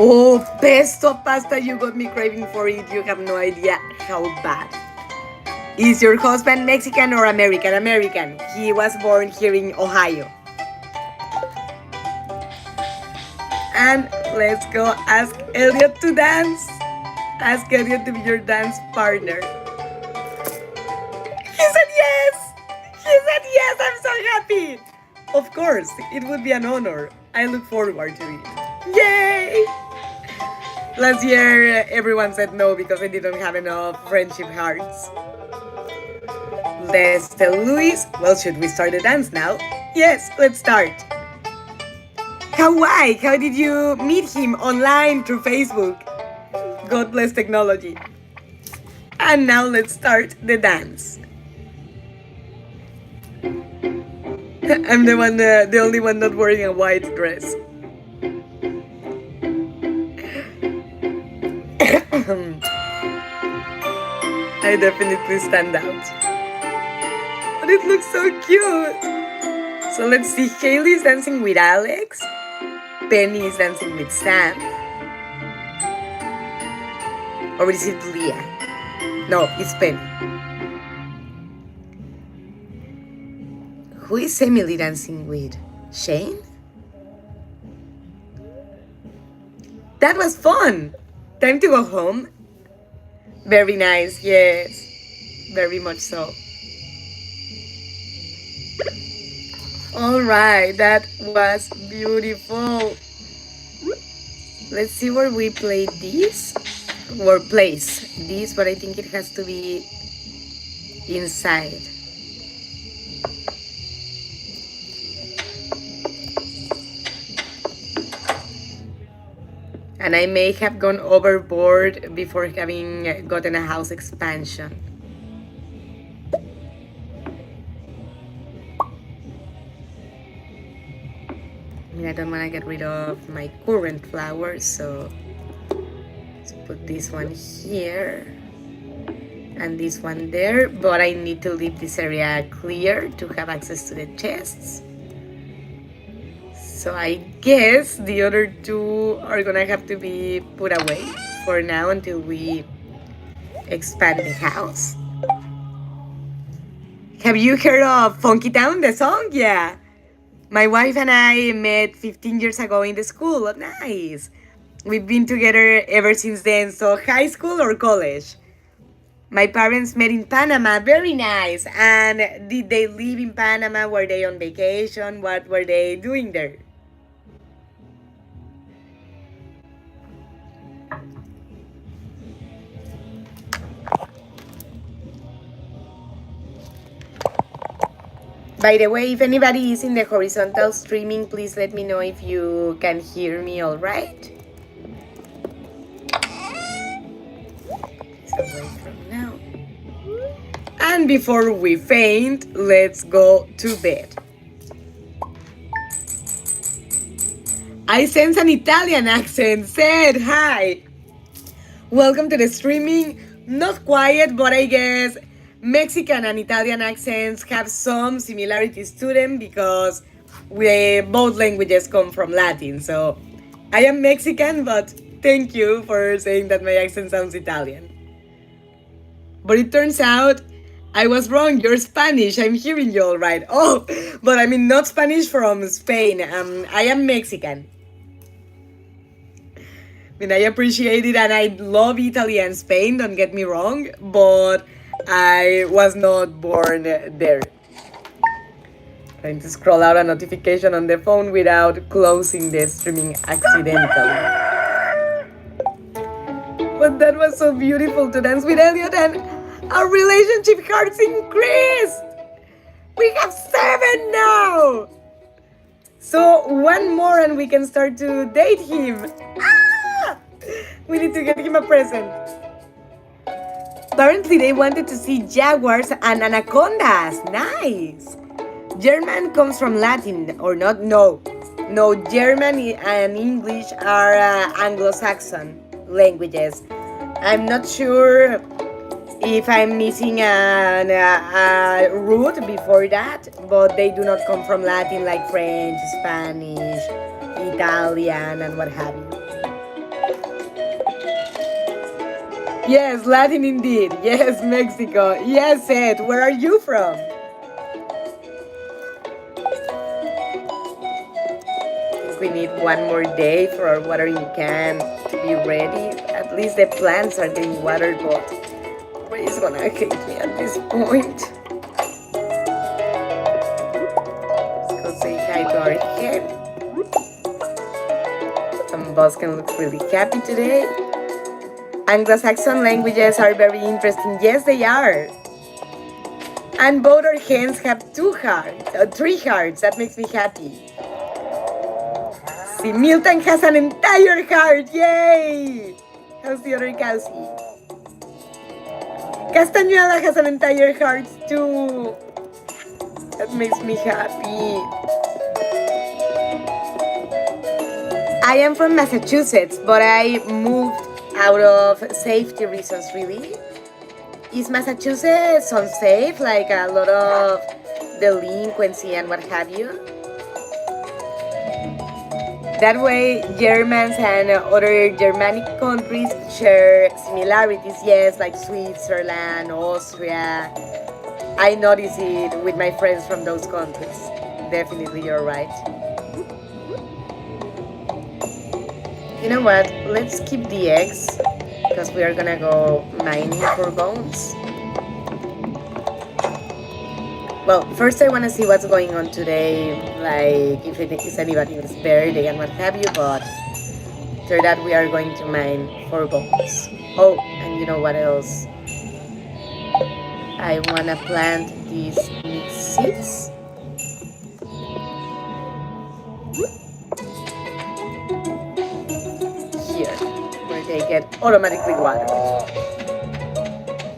Oh, pesto pasta, you got me craving for it. You have no idea how bad. Is your husband Mexican or American? American. He was born here in Ohio. And let's go ask Elliot to dance. Ask Elliot to be your dance partner. He said yes! He said yes! I'm so happy! Of course, it would be an honor. I look forward to it. Yay! Last year, everyone said no because I didn't have enough friendship hearts. Let's tell Luis. Well, should we start the dance now? Yes, let's start. Why? How did you meet him online through Facebook? God bless technology. And now let's start the dance. I'm the only one not wearing a white dress. I definitely stand out. But it looks so cute. So let's see. Haley's dancing with Alex. Penny is dancing with Sam. Or is it Leah? No, it's Penny. Who is Emily dancing with? Shane? That was fun! Time to go home. Very nice, yes. Very much so. Alright, that was beautiful. Let's see where we play this. Or place this, but I think it has to be inside. And I may have gone overboard before having gotten a house expansion. I mean, I don't want to get rid of my current flowers, so let's put this one here and this one there, but I need to leave this area clear to have access to the chests. So I guess the other two are gonna have to be put away for now until we expand the house. Have you heard of Funky Town, the song? Yeah. My wife and I met 15 years ago in the school. Nice. We've been together ever since then. So high school or college? My parents met in Panama. Very nice. And did they live in Panama? Were they on vacation? What were they doing there? By the way, if anybody is in the horizontal streaming, please let me know if you can hear me all right. So away from now. And before we faint, let's go to bed. I sense an Italian accent. Said hi. Welcome to the streaming. Not quiet, but I guess Mexican and Italian accents have some similarities to them because both languages come from Latin. So I am Mexican, but thank you for saying that my accent sounds Italian. But it turns out I was wrong. You're Spanish. I'm hearing you all right. Oh, but I mean not Spanish from Spain. I am Mexican. I mean, I appreciate it and I love Italy and Spain, don't get me wrong, but I was not born there. Trying to scroll out a notification on the phone without closing the streaming accidentally. But that was so beautiful to dance with Elliot, and our relationship hearts increased! We have 7 now! So one more and we can start to date him. Ah! We need to get him a present. Apparently they wanted to see jaguars and anacondas. Nice. German comes from Latin, or not? No, German and English are Anglo-Saxon languages. I'm not sure if I'm missing a root before that, but they do not come from Latin like French, Spanish, Italian, and what have you. Yes, Latin indeed. Yes, Mexico. Yes, Ed. Where are you from? We need one more day for our watering can to be ready. At least the plants are getting watered, but Ray's gonna hate me at this point. Let's go say hi to our hen. Boscan looks really happy today. Anglo-Saxon languages are very interesting. Yes, they are. And both our hens have 3 hearts. That makes me happy. See, Milton has an entire heart. Yay! How's the other cowsie? Castañuela has an entire heart too. That makes me happy. I am from Massachusetts, but I moved out of safety reasons, really. Is Massachusetts unsafe? Like a lot of delinquency and what have you. That way, Germans and other Germanic countries share similarities, yes, like Switzerland, Austria. I notice it with my friends from those countries. Definitely, you're right. You know what? Let's keep the eggs because we are gonna go mining for bones. Well, first I want to see what's going on today, like if it is anybody's birthday and what have you, but after that we are going to mine for bones. Oh, and you know what else? I want to plant these mixed seeds. Here, where they get automatically watered.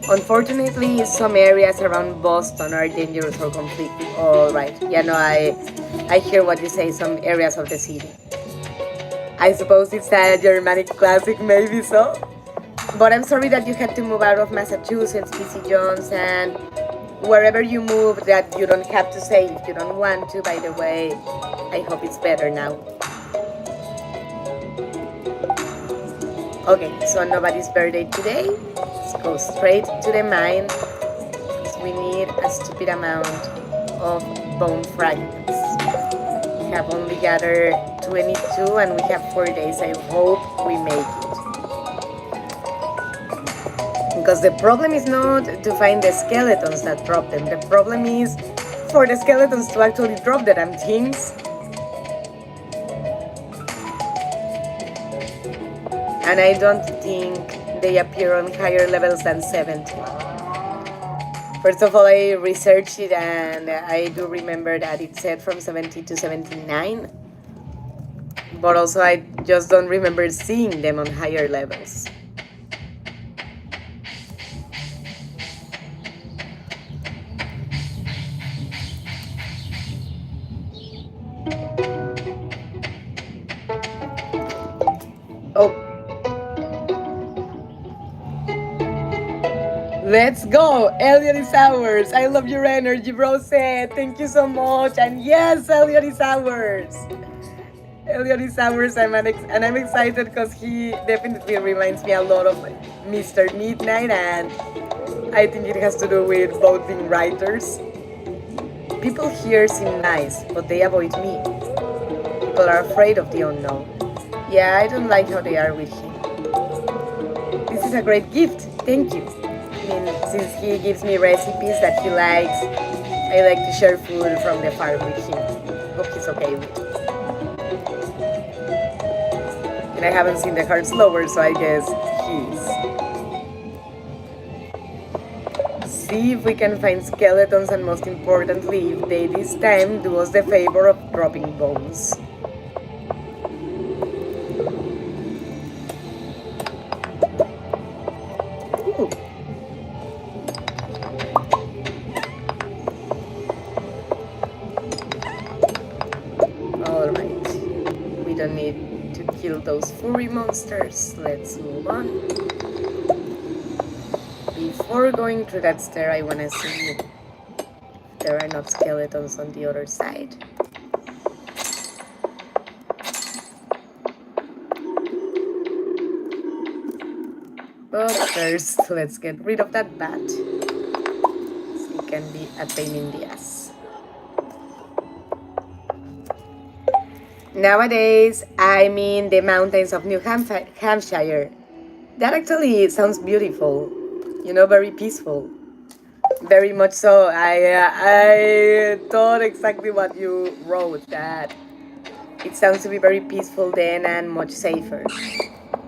Unfortunately, some areas around Boston are dangerous or conflicted. All right, yeah, no, I hear what you say. Some areas of the city. I suppose it's a Germanic classic, maybe so. But I'm sorry that you had to move out of Massachusetts, PC Jones, and wherever you move, that you don't have to say if you don't want to. By the way, I hope it's better now. Okay, so nobody's birthday today. Let's go straight to the mine because we need a stupid amount of bone fragments. We have only gathered 22 and we have 4 days. I hope we make it. Because the problem is not to find the skeletons that drop them. The problem is for the skeletons to actually drop the damn things. And I don't think they appear on higher levels than 70. First of all, I researched it and I do remember that it said from 70 to 79. But also I just don't remember seeing them on higher levels. Oh. Let's go! Elliot is ours! I love your energy, Rose! Thank you so much! And yes, Elliot is ours! Elliot is ours, and I'm excited because he definitely reminds me a lot of Mr. Midnight, and I think it has to do with both being writers. People here seem nice, but they avoid me. People are afraid of the unknown. Yeah, I don't like how they are with him. This is a great gift, thank you. I mean, since he gives me recipes that he likes, I like to share food from the farm with him. Hope he's okay with it. And I haven't seen the hearts lower, so I guess he's. See if we can find skeletons, and most importantly, if they this time do us the favor of dropping bones. Those furry monsters. Let's move on. Before going through that stair, I want to see if there are not skeletons on the other side. But first, let's get rid of that bat. It can be a pain in the ass. Nowadays, I'm in the mountains of New Hampshire. That actually sounds beautiful, you know, very peaceful. Very much so. I thought exactly what you wrote, that it sounds to be very peaceful then and much safer.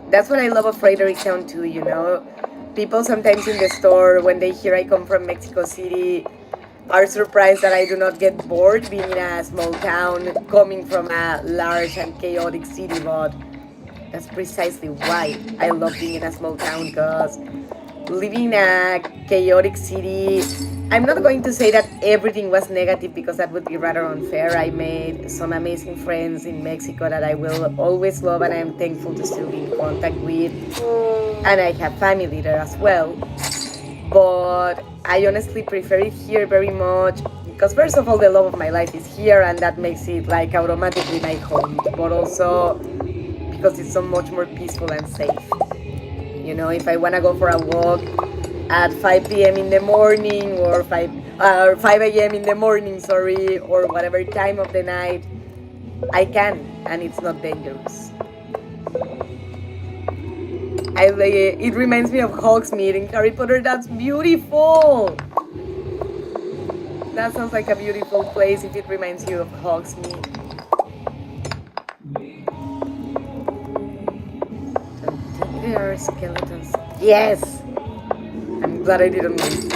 That's what I love of Fredericktown too, you know. People sometimes in the store, when they hear I come from Mexico City, are surprised that I do not get bored being in a small town, coming from a large and chaotic city, but that's precisely why I love being in a small town, because living in a chaotic city, I'm not going to say that everything was negative because that would be rather unfair. I made some amazing friends in Mexico that I will always love and I'm thankful to still be in contact with, and I have family there as well. But I honestly prefer it here very much. Because first of all, the love of my life is here, and that makes it like automatically my home. But also because it's so much more peaceful and safe. You know, if I wanna go for a walk at 5 p.m. in the morning or 5 a.m. in the morning, sorry, or whatever time of the night, I can, and it's not dangerous. It reminds me of Hogsmeade in Harry Potter. That's beautiful. That sounds like a beautiful place if it reminds you of Hogsmeade. Don't think there are skeletons. Yes! I'm glad I didn't win.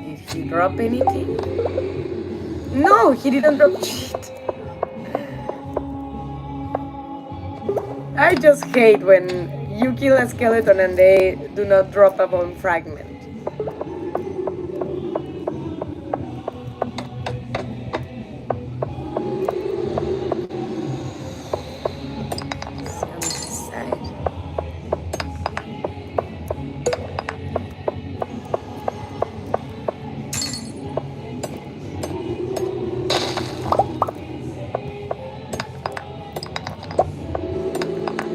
Did he drop anything? No, he didn't drop shit. I just hate when you kill a skeleton and they do not drop a bone fragment.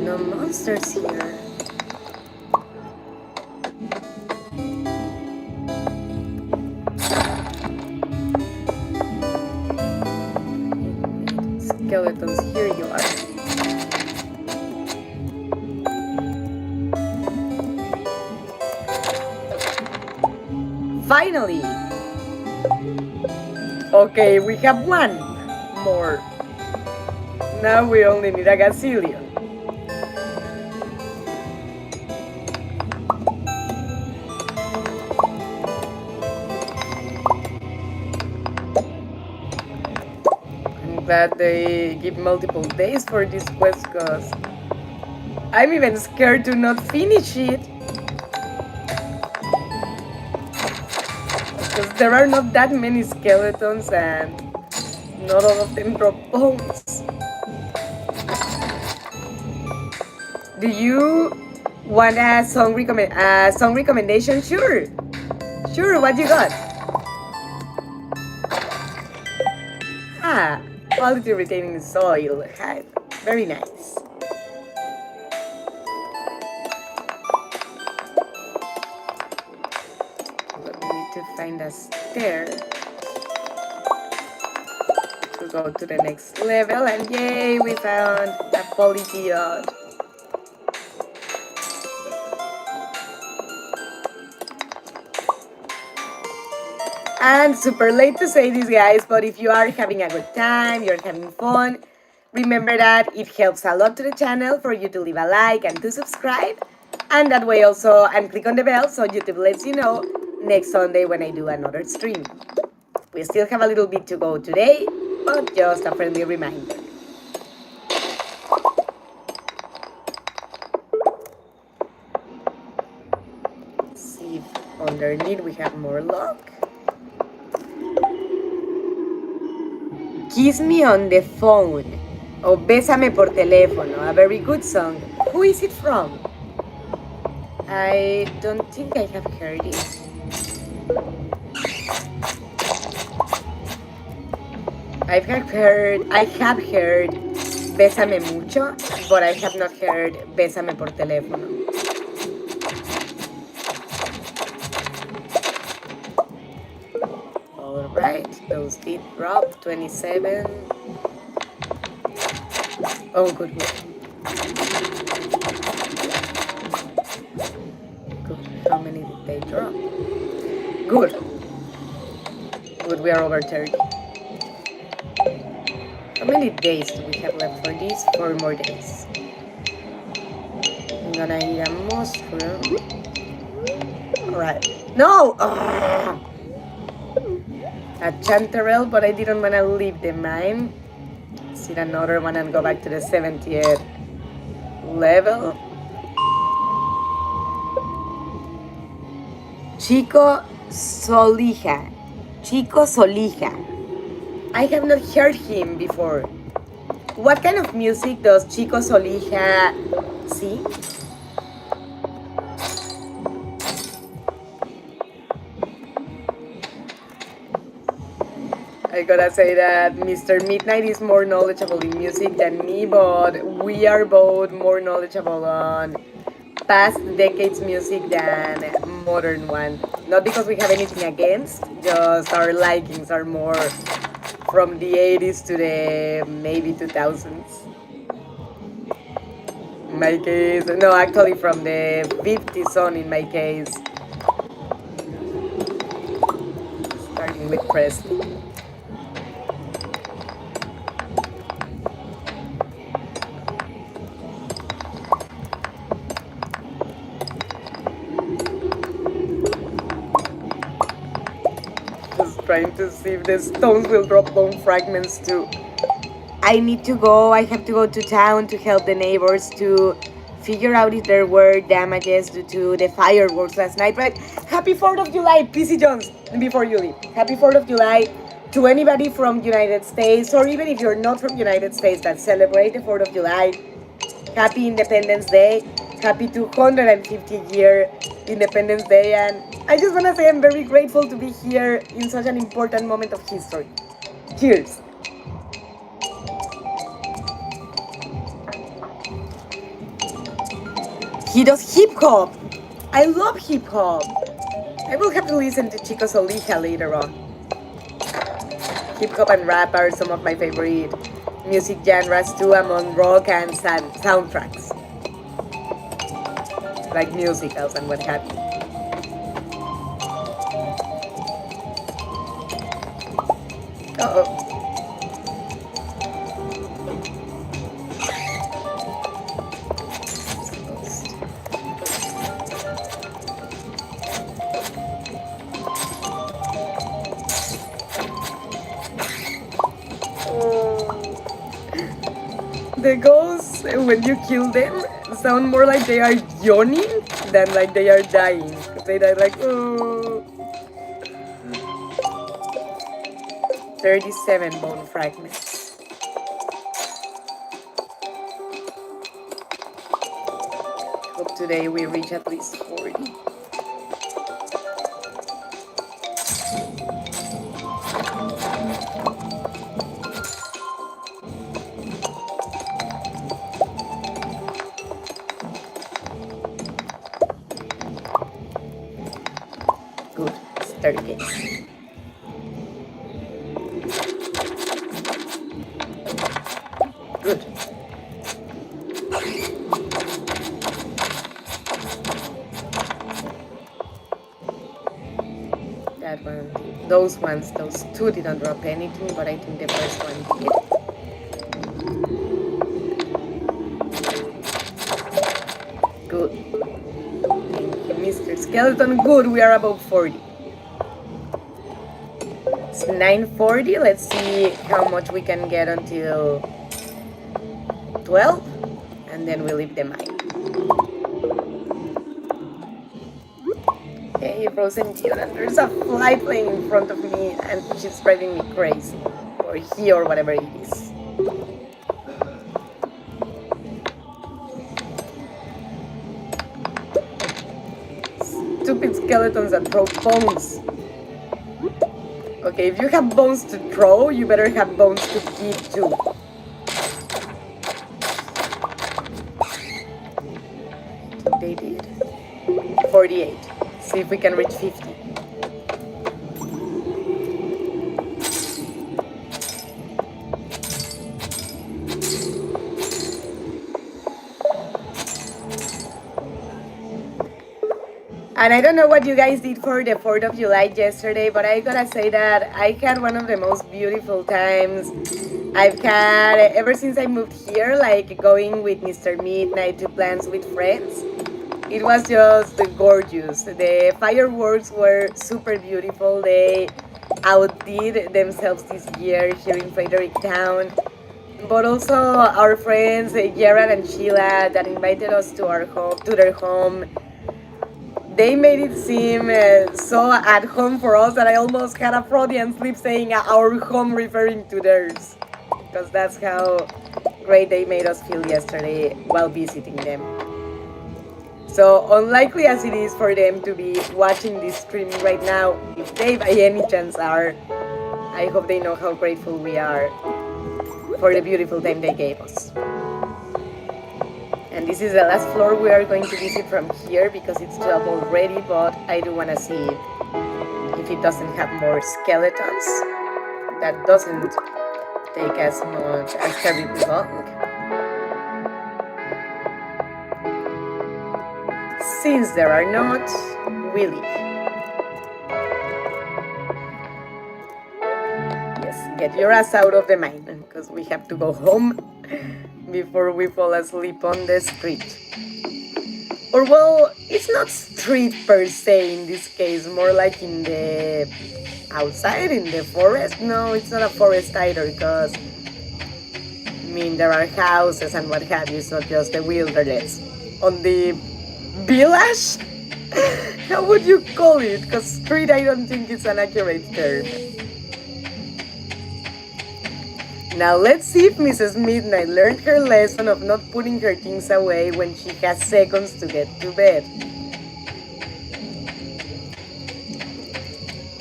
No monsters here. Skeletons, here you are. Finally! Okay, we have one more. Now we only need a gazillion. That they give multiple days for this quest because I'm even scared to not finish it because there are not that many skeletons and not all of them drop bones. Do you want a song recommendation? Sure, what you got? Quality retaining soil. Very nice. But we need to find a stair to go to the next level, and yay, we found a polygeode. And super late to say this, guys, but if you are having a good time, you're having fun, remember that it helps a lot to the channel for you to leave a like and to subscribe. And that way also, and click on the bell so YouTube lets you know next Sunday when I do another stream. We still have a little bit to go today, but just a friendly reminder. Let's see if underneath we have more luck. Kiss Me on the Phone, o Bésame por Teléfono, a very good song. Who is it from? I don't think I have heard it. I have heard Bésame Mucho, but I have not heard Bésame por Teléfono. Alright, those did drop, 27. Oh, good. Good, how many did they drop? Good, we are over 30. How many days do we have left for this? 4 more days. I'm gonna eat a mushroom. Alright, no! Ugh. A chanterelle, but I didn't want to leave the mine. See another one and go back to the 70th level. Chico Solija. I have not heard him before. What kind of music does Chico Solija sing? I gotta say that Mr. Midnight is more knowledgeable in music than me, but we are both more knowledgeable on past decades music than modern one. Not because we have anything against, just our likings are more from the 80s to the maybe 2000s. In my case, no, actually from the 50s on in my case, starting with Presley. Just trying to see if the stones will drop bone fragments too. I need to go. I have to go to town to help the neighbors to figure out if there were damages due to the fireworks last night. But happy 4th of July, PC Jones, before you leave. Happy 4th of July to anybody from United States, or even if you're not from United States that celebrate the 4th of July. Happy Independence Day. Happy 250th year Independence Day. And I just want to say I'm very grateful to be here in such an important moment of history. Cheers. He does hip hop. I love hip hop. I will have to listen to Chico Solija later on. Hip hop and rap are some of my favorite music genres too, among rock and soundtracks. Like musicals and what have you. Uh-oh. The ghosts, when you kill them, sound more like they are yawning than like they are dying. They die like, oh. 37 bone fragments. Hope today we reach at least 40. Good, staircase. Good. That one, those ones, those two didn't drop anything, but I think the first one did. Good. Thank you, Mr. Skeleton. Good, we are above 40. It's 9:40. Let's see how much we can get until 12, and then we leave the mine. Hey, Frozen Dune, there's a fly playing in front of me, and she's driving me crazy. Or he, or whatever it is. Stupid skeletons that throw bones. Okay, if you have bones to throw, you better have bones to keep too. They did. 48. See if we can reach 50. And I don't know what you guys did for the 4th of July yesterday, but I gotta say that I had one of the most beautiful times I've had ever since I moved here, like going with Mr. Midnight to plans with friends. It was just gorgeous. The fireworks were super beautiful. They outdid themselves this year here in Fredericktown. But also our friends Gerard and Sheila that invited us to their home. They made it seem so at home for us that I almost had a Freudian slip saying our home referring to theirs. Because that's how great they made us feel yesterday while visiting them. So unlikely as it is for them to be watching this stream right now, if they by any chance are, I hope they know how grateful we are for the beautiful time they gave us. And this is the last floor we are going to visit from here because it's 12 already, but I do want to see if it doesn't have more skeletons. That doesn't take as much as terribly long. Since there are not, we leave. Yes, get your ass out of the mine because we have to go home before we fall asleep on the street. Or well, it's not street per se in this case, more like in the outside, in the forest. No, it's not a forest either because, I mean, there are houses and what have you, it's not just the wilderness. On the village? How would you call it? Because street I don't think it's an accurate term. Now let's see if Mrs. Midnight learned her lesson of not putting her things away when she has seconds to get to bed.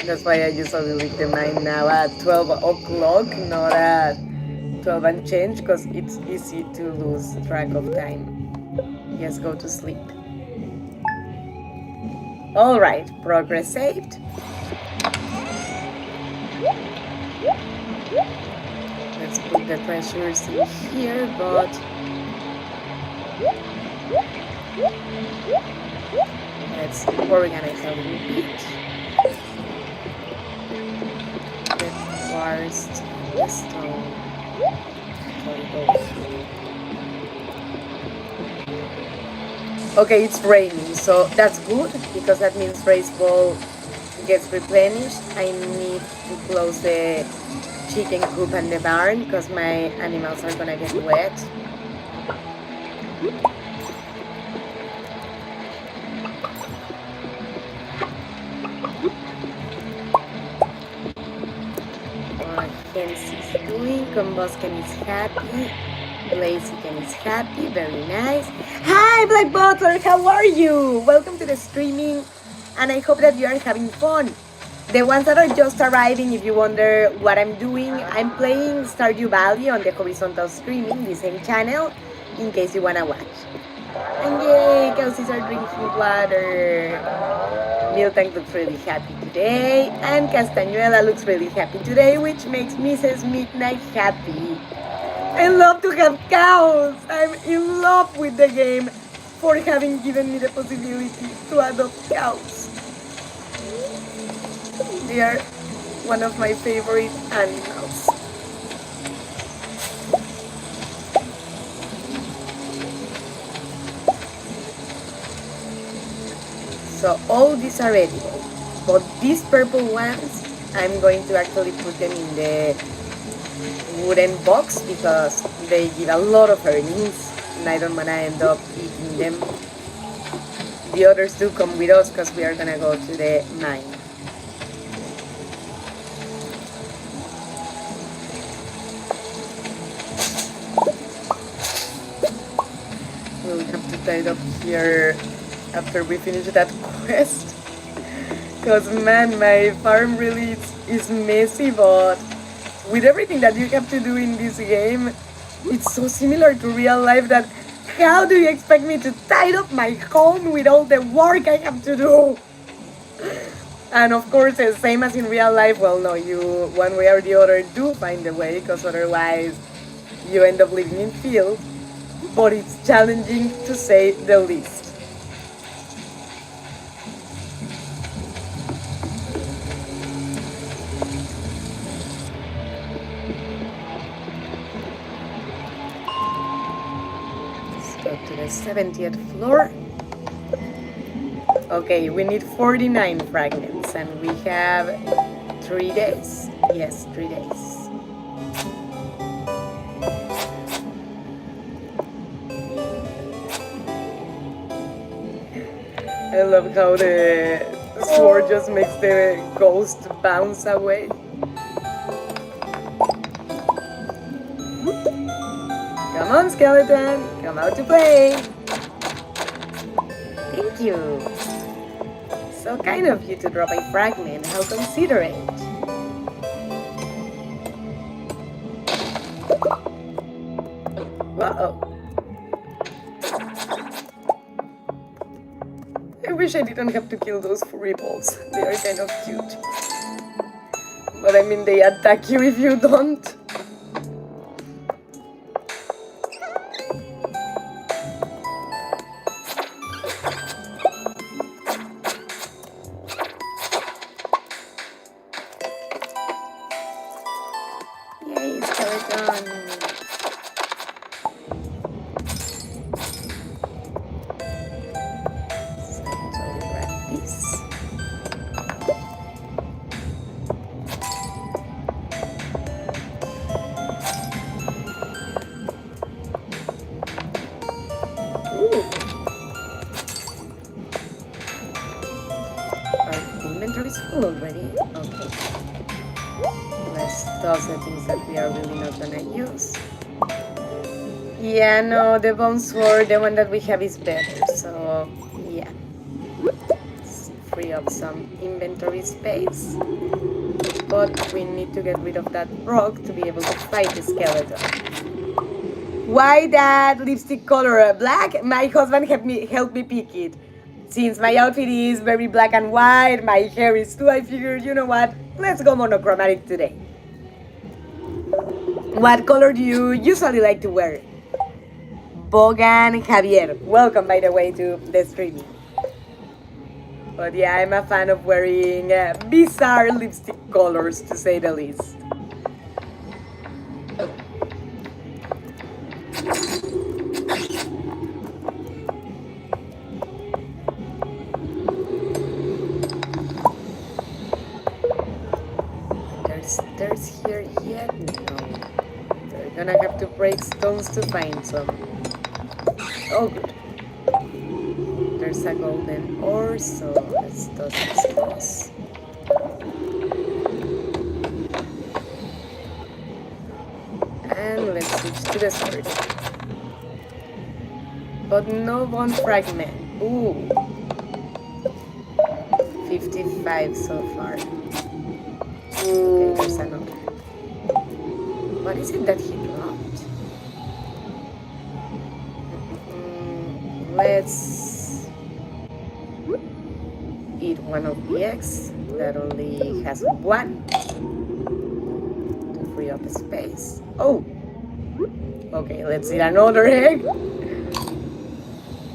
That's why I usually leave the mine now at 12 o'clock, not at 12 and change, because it's easy to lose track of time. Just go to sleep. Alright, progress saved. Let's put the treasures in here, but let's organize a little bit. The quartz, the stone. Okay, it's raining, so that's good because that means Race Ball gets replenished. I need to close the chicken coop and the barn because my animals are gonna get wet. Hens is doing, Combusken is happy, Blaziken is happy, very nice. Hi Black Butler, how are you? Welcome to the streaming and I hope that you are having fun. The ones that are just arriving, if you wonder what I'm doing, I'm playing Stardew Valley on the horizontal streaming, the same channel, in case you wanna watch. And yay, cows are drinking water. Miltank looks really happy today, and Castañuela looks really happy today, which makes Mrs. Midnight happy. I love to have cows! I'm in love with the game for having given me the possibility to adopt cows. They are one of my favorite animals. So all these are edible, but these purple ones, I'm going to actually put them in the wooden box because they give a lot of earnings and I don't want to end up eating them. The others do come with us because we are going to go to the mine. We'll have to tie it up here after we finish that quest, because man, my farm really is messy, but with everything that you have to do in this game, it's so similar to real life that how do you expect me to tie up my home with all the work I have to do? And of course, the same as in real life, well no, you one way or the other do find a way, because otherwise you end up living in fields, but it's challenging to say the least. To the 70th floor. Okay, we need 49 fragments and we have 3 days. Yes, 3 days. I love how the sword just makes the ghost bounce away. Come on, skeleton, come out to play. Thank you. So kind of you to drop a fragment, how considerate. Uh-oh. I wish I didn't have to kill those furry balls. They are kind of cute. But I mean, they attack you if you don't. Yay, skeleton. Inventory is full already. Okay. Let's toss the things that we are really not gonna use. Yeah, no, the bone sword, the one that we have is better. So, yeah. Let's free up some inventory space. But we need to get rid of that rock to be able to fight the skeleton. Why that lipstick color black? My husband helped me pick it. Since my outfit is very black and white, my hair is too, I figured, you know what, let's go monochromatic today. What color do you usually like to wear? Bogan Javier. Welcome, by the way, to the streaming. But yeah, I'm a fan of wearing bizarre lipstick colors, to say the least. There's here yet? No. We're gonna have to break stones to find some. Oh, good. There's a golden ore, so let's toss this cross. And let's switch to the sword. But no bone fragment. Ooh. 55 so far. Okay, there's another. What is it that he dropped? Let's eat one of the eggs that only has one to free up space. Oh! Okay, let's eat another egg.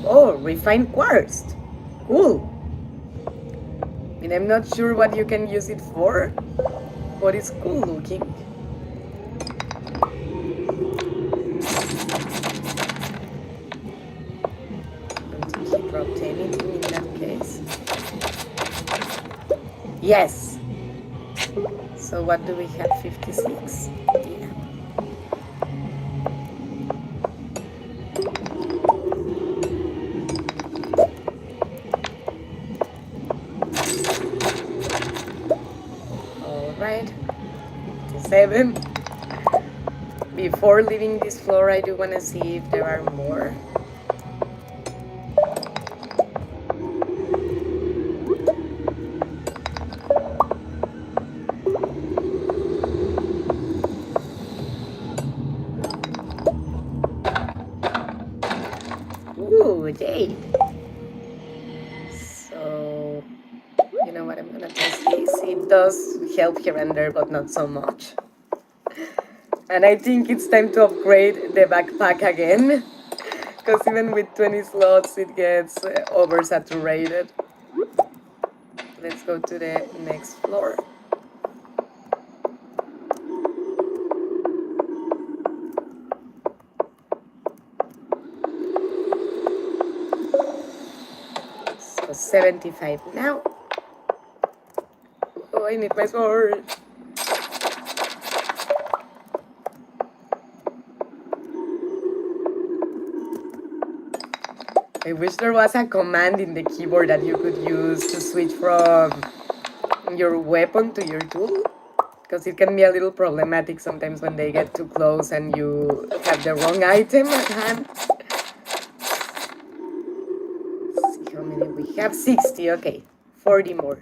Oh, refined quartz. Cool. And I'm not sure what you can use it for, but it's cool looking. Don't think he dropped anything in that case. Yes! So what do we have? 56? Yeah. Alright. 7. Before leaving this floor, I do want to see if there are more. Ooh, jade. So, you know what, I'm gonna test this. It does help here and there, but not so much. And I think it's time to upgrade the backpack again, because even with 20 slots, it gets oversaturated. Let's go to the next floor. So 75 now. Oh, I need my sword. I wish there was a command in the keyboard that you could use to switch from your weapon to your tool, because it can be a little problematic sometimes when they get too close and you have the wrong item at hand. Let's see how many we have. 60, okay. 40 more.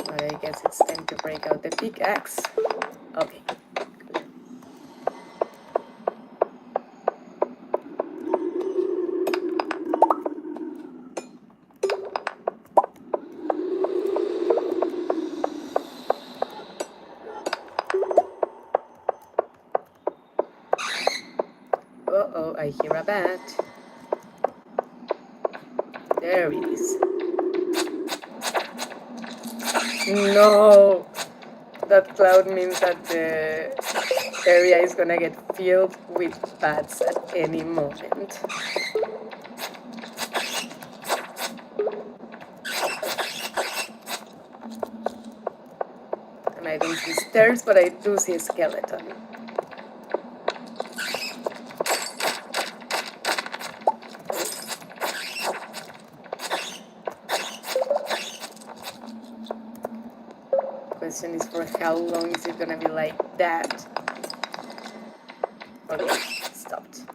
But I guess it's time to break out the pickaxe. Okay. Uh-oh, I hear a bat. There it is. No! That cloud means that the area is gonna get filled with bats at any moment. And I don't see stairs, but I do see a skeleton. Question is for how long is it gonna be like that? Okay, stopped.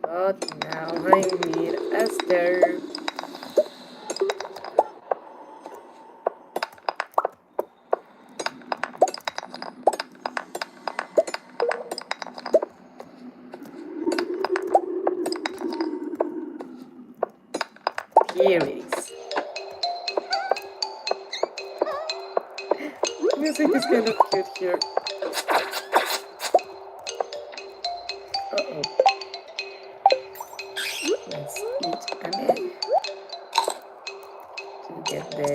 But now I need a stair. Here it is. Music is kind of cute here. Uh-oh. Let's eat an egg to get the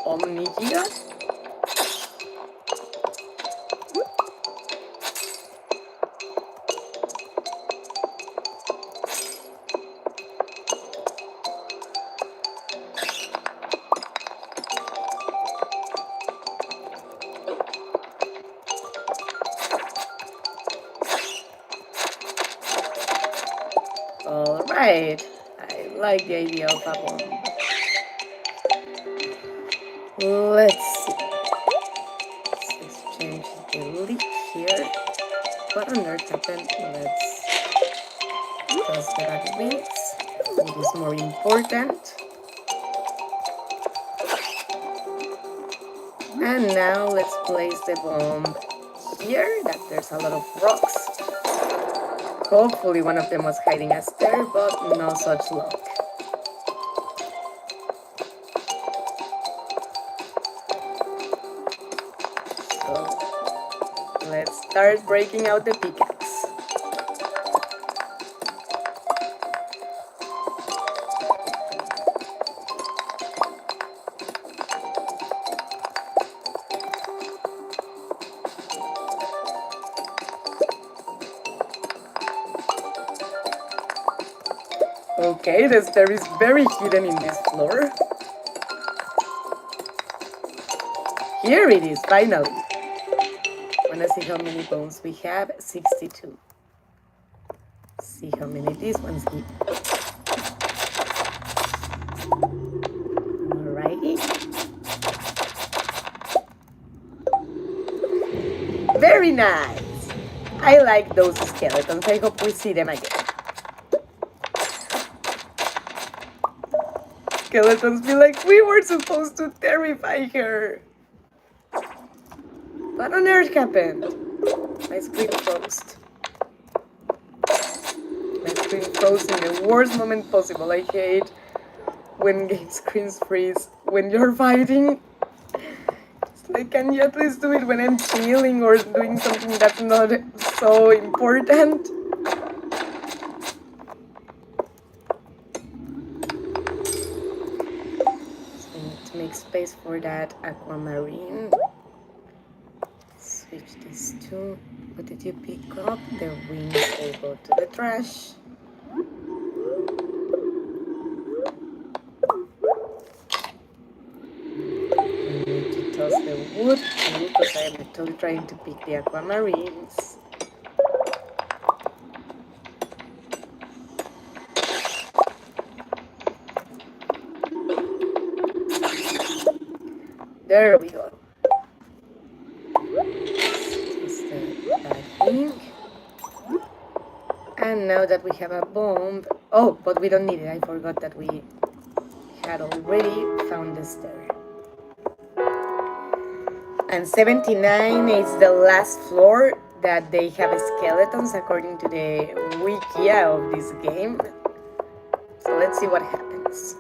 Omnigia. Alright, I like the idea of a bomb. Let's see. Let's exchange the leaf here. What on earth happened? Let's toss the bat wings. It is more important. And now let's place the bomb here. That there's a lot of rocks. Hopefully one of them was hiding a stair, but no such luck. So let's start breaking out the pickaxe. Okay, the stair is very hidden in this floor. Here it is, finally. Wanna see how many bones we have? 62. See how many these ones give. Alrighty. Very nice. I like those skeletons. I hope we see them again. Skeletons be like, we were supposed to terrify her. What on earth happened? My screen froze. My screen froze in the worst moment possible. I hate when game screens freeze. When you're fighting, it's like, can you at least do it when I'm chilling or doing something that's not so important? Make space for that aquamarine. Switch these two. What did you pick up? The wings will go to the trash. I need to toss the wood too because I am actually trying to pick the aquamarines. There we go. Just that thing. And now that we have a bomb... Oh, but we don't need it. I forgot that we had already found the stair. And 79 is the last floor that they have skeletons according to the wiki of this game. So let's see what happens.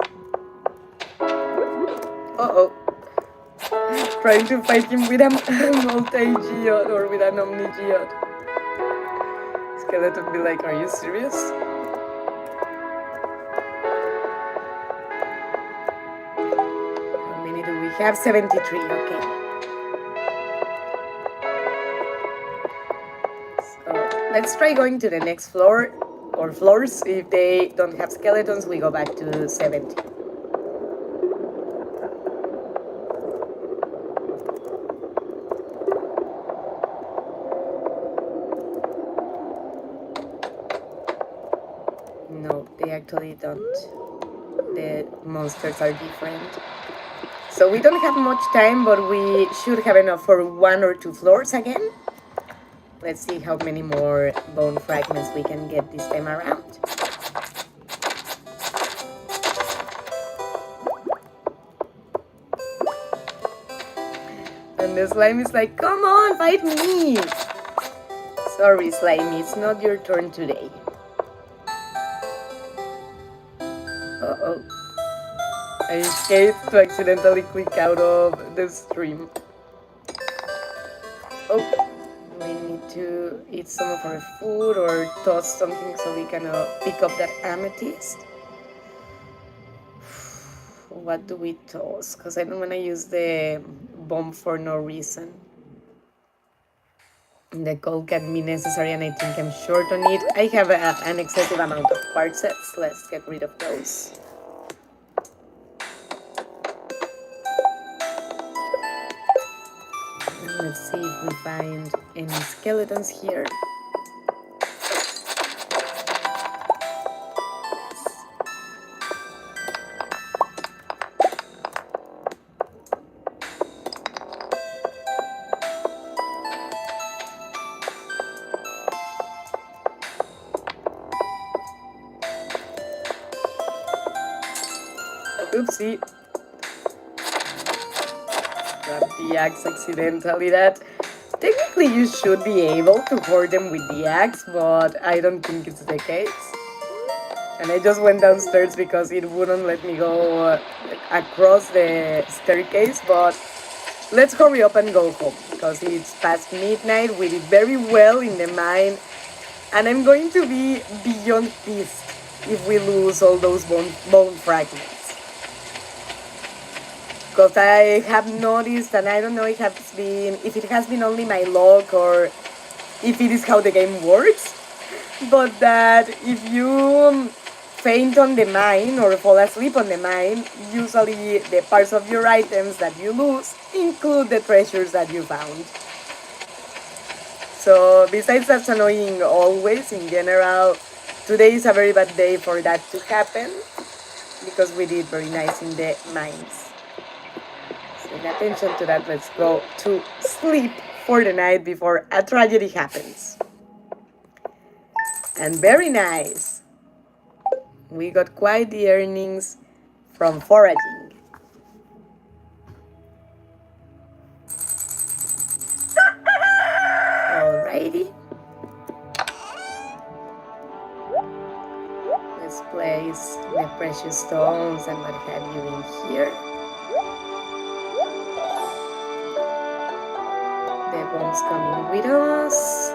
Uh-oh. Trying to fight him with a multi-geode or with an omni-geode. Skeleton be like, are you serious? How many do we have? 73, okay. So let's try going to the next floor or floors. If they don't have skeletons, we go back to 70. No, they actually don't. The monsters are different. So we don't have much time, but we should have enough for 1 or 2 floors again. Let's see how many more bone fragments we can get this time around. And the slime is like, come on, fight me! Sorry, Slimy, it's not your turn today. Uh-oh. I escaped to accidentally click out of the stream. Oh, we need to eat some of our food or toss something so we can pick up that amethyst. What do we toss? Because I don't want to use the bomb for no reason. The coal can be necessary and I think I'm short on it. I have an excessive amount of quartzets. Let's get rid of those. And let's see if we find any skeletons here. Oopsie. Grabbed the axe accidentally. That technically you should be able to hurt them with the axe, but I don't think it's the case. And I just went downstairs because it wouldn't let me go across the staircase, but let's hurry up and go home because it's past midnight. We did very well in the mine, and I'm going to be beyond pissed if we lose all those bone fragments. Because I have noticed, and I don't know if it has been only my luck or if it is how the game works, but that if you faint on the mine or fall asleep on the mine, usually the parts of your items that you lose include the treasures that you found. So besides that's annoying always, in general, today is a very bad day for that to happen because we did very nice in the mines. Paying attention to that, let's go to sleep for the night before a tragedy happens. And very nice. We got quite the earnings from foraging. Alrighty. Let's place the precious stones and what have you in here. The bones coming with us,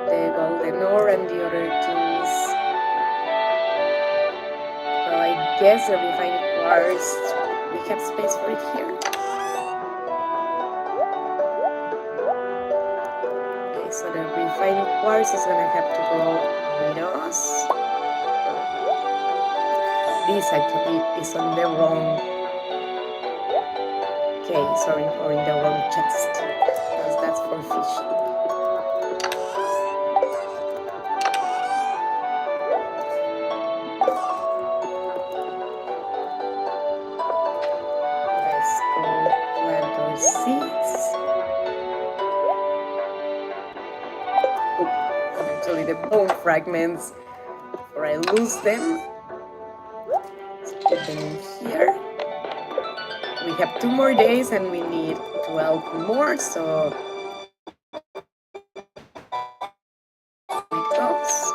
the golden ore and the other tools. Well, I guess the refined quartz, we have space for it here. Okay, so the refined quartz is gonna have to go with us. This actually is on the wrong, okay, sorry, or in the wrong chest. That's for fishing. Let's go plant our seeds. Oh, and actually the bone fragments, or I lose them. Let's put them in here. We have 2 more days and we need 12 more, so it goes.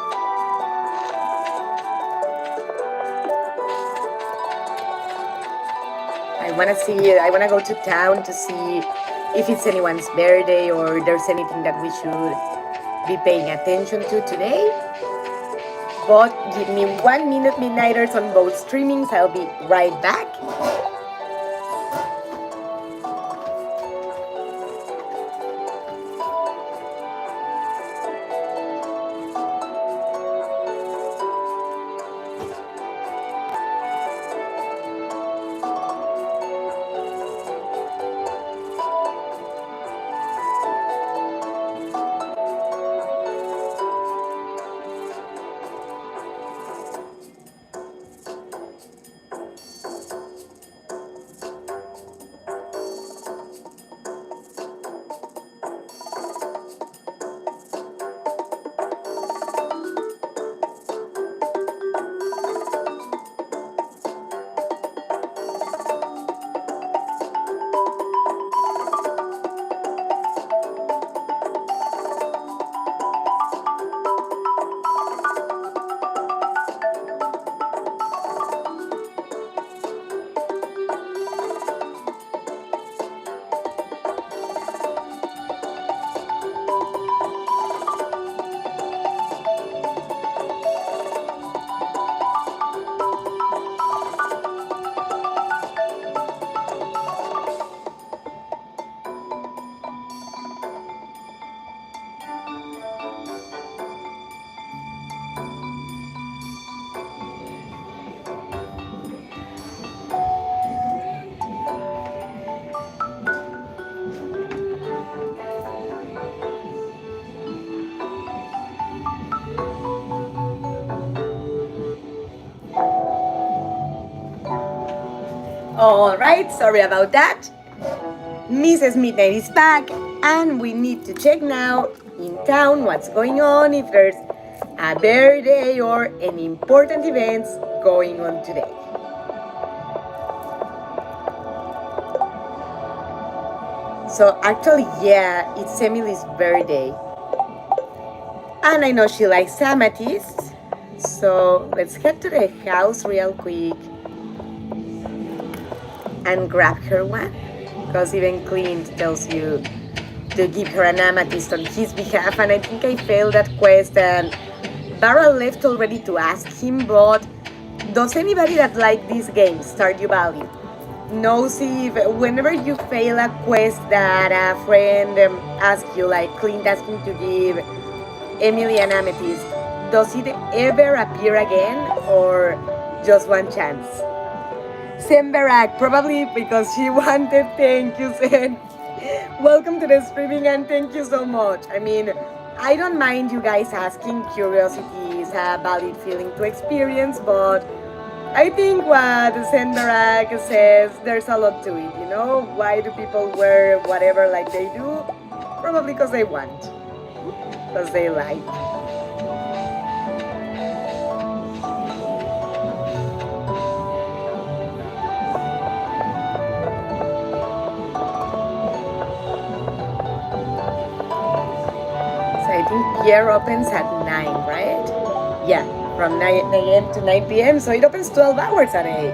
I wanna go to town to see if it's anyone's birthday or there's anything that we should be paying attention to today. But give me 1 minute, Midnighters, on both streamings. I'll be right back. All right, sorry about that. Mrs. Midnight is back, and we need to check now in town what's going on, if there's a birthday or any important events going on today. So actually, yeah, it's Emily's birthday. And I know she likes amethyst, so let's head to the house real quick and grab her one, because even Clint tells you to give her an amethyst on his behalf, and I think I failed that quest and Barra left already to ask him, but does anybody that like this game, Stardew Valley, knows if whenever you fail a quest that a friend asks you, like Clint asking to give Emily an amethyst, does it ever appear again or just one chance? Semberak, probably because she wanted. Thank you, Sen. Welcome to the streaming and thank you so much. I mean, I don't mind you guys asking. Curiosity is a valid feeling to experience, but I think what Senbarak says, there's a lot to it, you know? Why do people wear whatever like they do? Probably because they want, because they like. So I think Pierre opens at 9, right? Yeah, from 9 a.m. to 9 p.m. So it opens 12 hours a day.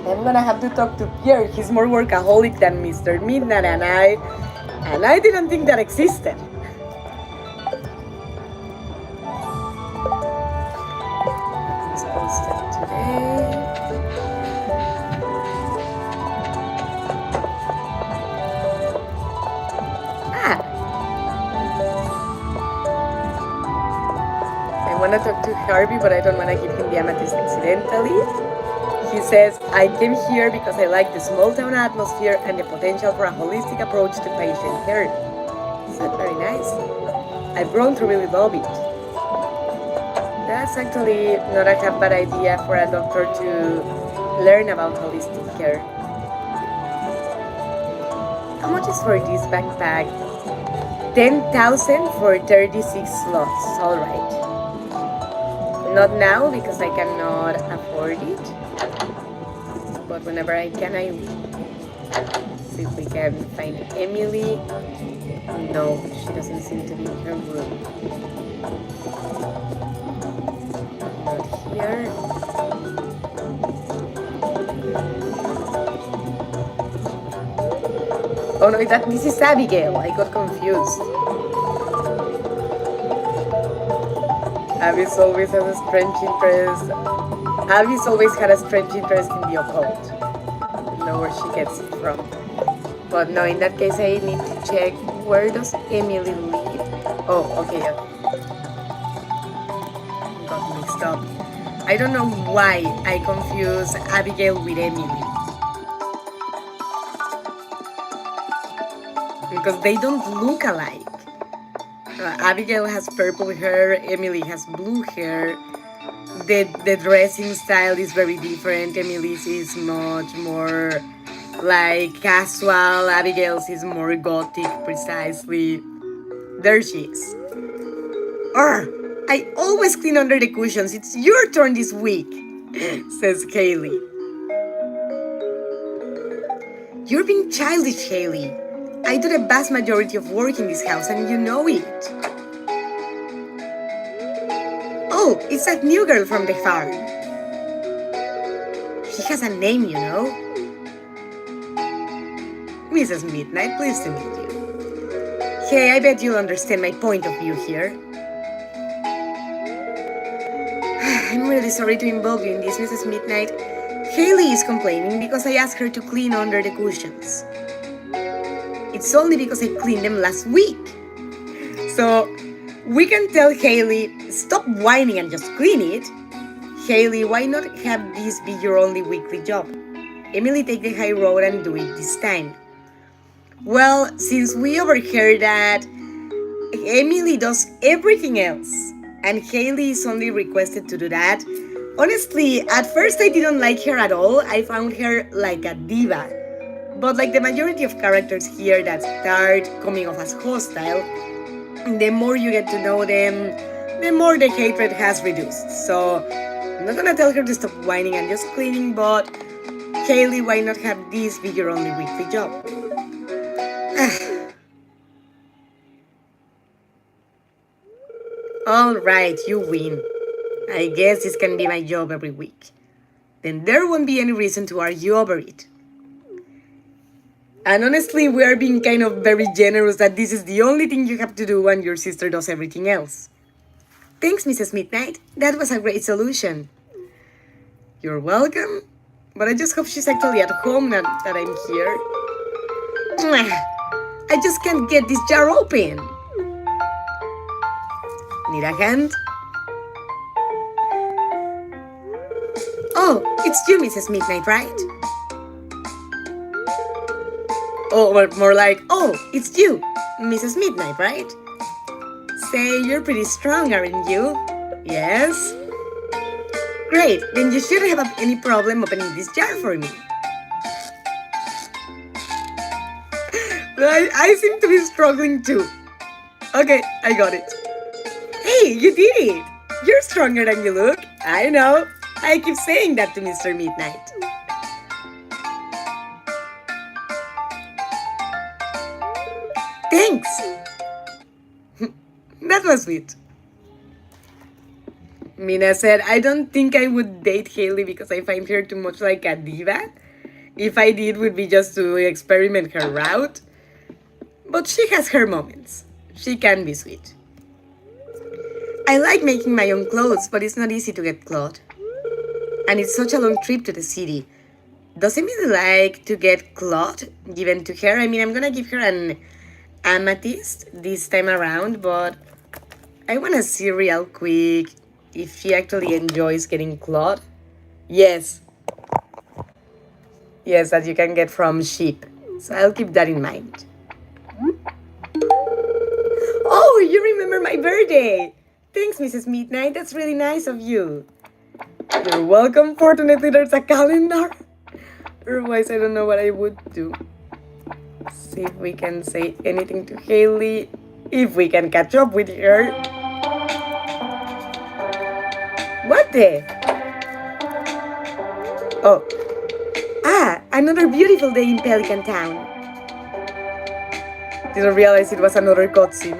I'm gonna have to talk to Pierre. He's more workaholic than Mr. Midnight, and I didn't think that existed. It's posted today. I want to talk to Harvey, but I don't want to give him the amethyst accidentally. He says, I came here because I like the small town atmosphere and the potential for a holistic approach to patient care. Is that very nice? I've grown to really love it. That's actually not a bad idea for a doctor to learn about holistic care. How much is for this backpack? 10,000 for 36 slots. Alright. Not now because I cannot afford it. but whenever I can, I see if we can find Emily. No, she doesn't seem to be in her room. Not here. Oh no, this is Abigail. I got confused. Abby's always has a strange interest. Abby's always had a strange interest in the occult. I don't know where she gets it from. But no, in that case, I need to check where does Emily live. Oh, okay. Yeah. Got mixed up. I don't know why I confuse Abigail with Emily. Because they don't look alike. Abigail has purple hair, Emily has blue hair. The dressing style is very different. Emily's is much more like casual. Abigail's is more gothic, precisely. There she is. I always clean under the cushions. It's your turn this week, says Kaylee. You're being childish, Haley. I do the vast majority of work in this house and you know it. Oh, it's that new girl from the farm. She has a name, you know. Mrs. Midnight, pleased to meet you. Hey, I bet you'll understand my point of view here. I'm really sorry to involve you in this, Mrs. Midnight. Haley is complaining because I asked her to clean under the cushions. It's only because I cleaned them last week. So, we can tell Haley, stop whining and just clean it. Haley, why not have this be your only weekly job? Emily, take the high road and do it this time. Well, since we overheard that Emily does everything else, and Haley is only requested to do that, honestly, at first I didn't like her at all. I found her like a diva. But like the majority of characters here that start coming off as hostile, the more you get to know them, the more the hatred has reduced. So I'm not gonna tell her to stop whining and just cleaning, but Kaylee, why not have this be your only weekly job? Alright, you win. I guess this can be my job every week. Then there won't be any reason to argue over it. And honestly, we are being kind of very generous that this is the only thing you have to do and your sister does everything else. Thanks, Mrs. Midnight. That was a great solution. You're welcome. But I just hope she's actually at home now that I'm here. I just can't get this jar open. Need a hand? Oh, it's you, Mrs. Midnight, right? Oh, or more like, oh, it's you, Mrs. Midnight, right? Say, you're pretty strong, aren't you? Yes? Great, then you shouldn't have any problem opening this jar for me. I seem to be struggling too. Okay, I got it. Hey, you did it! You're stronger than you look. I know. I keep saying that to Mr. Midnight. Thanks! That was sweet. Mina said, I don't think I would date Haley because I find her too much like a diva. If I did, would be just to experiment her route. But she has her moments. She can be sweet. I like making my own clothes, but it's not easy to get cloth. And it's such a long trip to the city. Does Emily like to get cloth given to her? I mean, I'm gonna give her an amethyst this time around, but I wanna see real quick if she actually enjoys getting cloth. Yes. Yes, that you can get from sheep. So I'll keep that in mind. Oh, you remember my birthday! Thanks, Mrs. Midnight. That's really nice of you. You're welcome. Fortunately, there's a calendar. Otherwise, I don't know what I would do. See if we can say anything to Haley. If we can catch up with her. What the? Oh. Ah, another beautiful day in Pelican Town. Didn't realize it was another cutscene.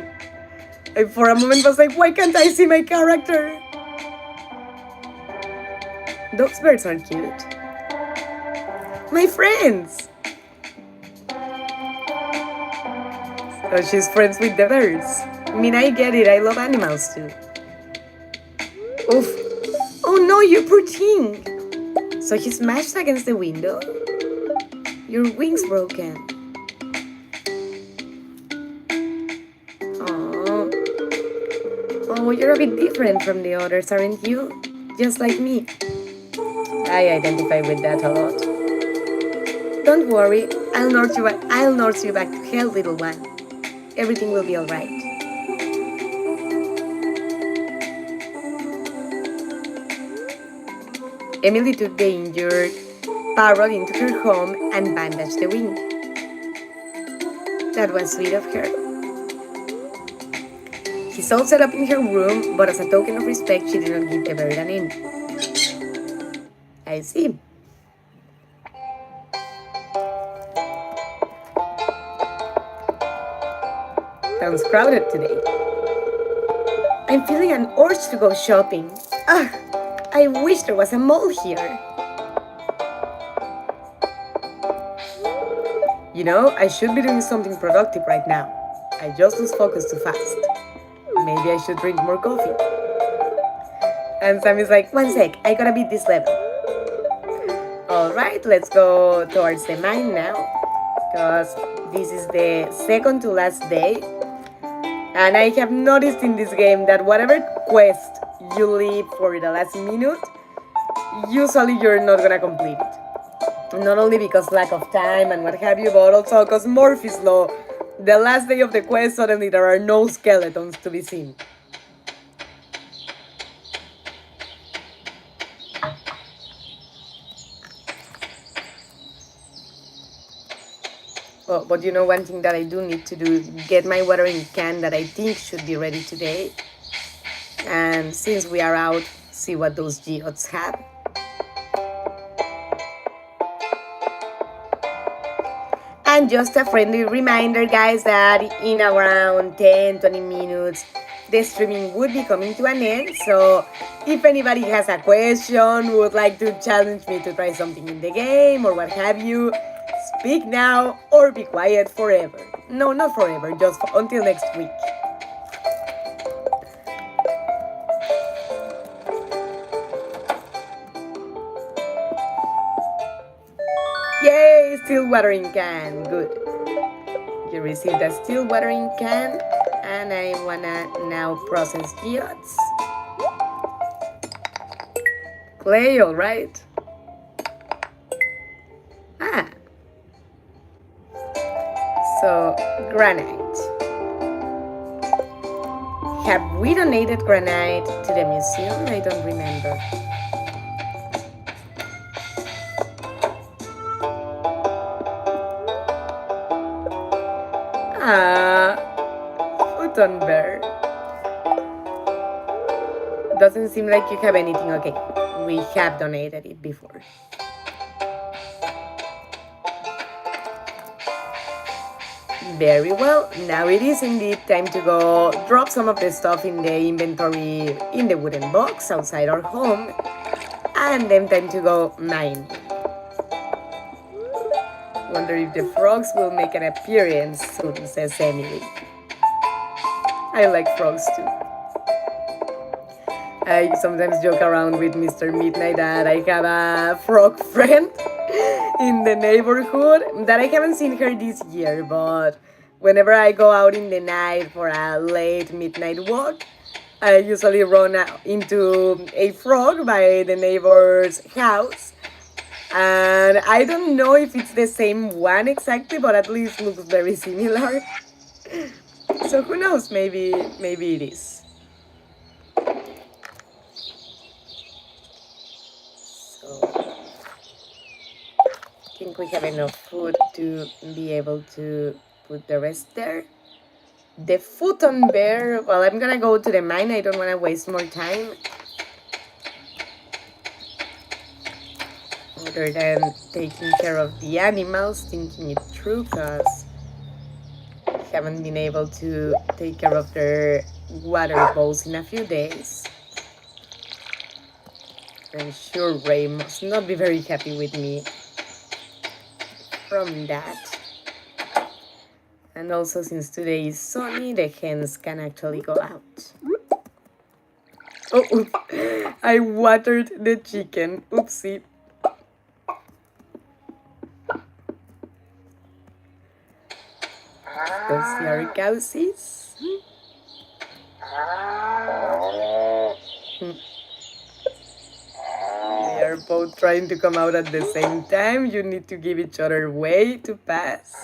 I for a moment was like, why can't I see my character? Those birds are cute. My friends! So she's friends with the birds. I mean, I get it, I love animals too. Oof. Oh no, you poor thing! So he smashed against the window? Your wing's broken. Oh. Oh, you're a bit different from the others, aren't you? Just like me. I identify with that a lot. Don't worry, I'll nurse you back to health, little one. Everything will be alright. Emily took the injured parrot into her home and bandaged the wing. That was sweet of her. He's all set up in her room, but as a token of respect, she did not give the bird a name. I see. Sounds crowded today. I'm feeling an urge to go shopping. Ugh, I wish there was a mall here. You know, I should be doing something productive right now. I just lose focus too fast. Maybe I should drink more coffee. And Sam is like, one sec, I gotta beat this level. Alright, let's go towards the mine now. Because this is the second to last day. And I have noticed in this game that whatever quest you leave for the last minute, usually you're not gonna complete it. Not only because lack of time and what have you, but also because Murphy's Law. The last day of the quest, suddenly there are no skeletons to be seen. Oh, but you know, one thing that I do need to do is get my watering can that I think should be ready today. And since we are out, see what those geodes have. And just a friendly reminder, guys, that in around 10-20 minutes, the streaming would be coming to an end. So if anybody has a question, would like to challenge me to try something in the game or what have you, speak now or be quiet forever. No, not forever, just until next week. Yay, still watering can, good. You received a still watering can and I wanna now process geodes. Clay, alright. Ah. So, granite. Have we donated granite to the museum? I don't remember. Ah, futon bear. Doesn't seem like you have anything. Okay, we have donated it before. Very well, now it is indeed time to go drop some of the stuff in the inventory in the wooden box outside our home, and then time to go mine. Wonder if the frogs will make an appearance soon, says Emily. I like frogs too. I sometimes joke around with Mr. Midnight that I have a frog friend in the neighborhood that I haven't seen her this year, but whenever I go out in the night for a late midnight walk, I usually run into a frog by the neighbor's house. And I don't know if it's the same one exactly, but at least looks very similar. So who knows, maybe it is. So I think we have enough food to be able to put the rest there. The futon bear, well, I'm gonna go to the mine, I don't wanna waste more time. rather than taking care of the animals, thinking it through, because haven't been able to take care of their water bowls in a few days. I'm sure Ray must not be very happy with me from that. And also, since today is sunny, the hens can actually go out. Oh, oops. I watered the chicken. Oopsie. Those are cowsies. They are both trying to come out at the same time. You need to give each other way to pass.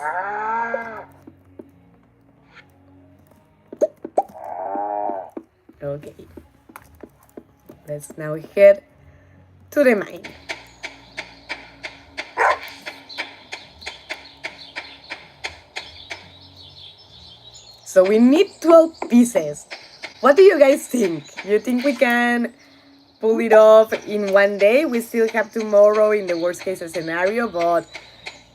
Okay. Let's now head to the mine. So we need 12 pieces. What do you guys think? You think we can pull it off in one day? We still have tomorrow in the worst case scenario, but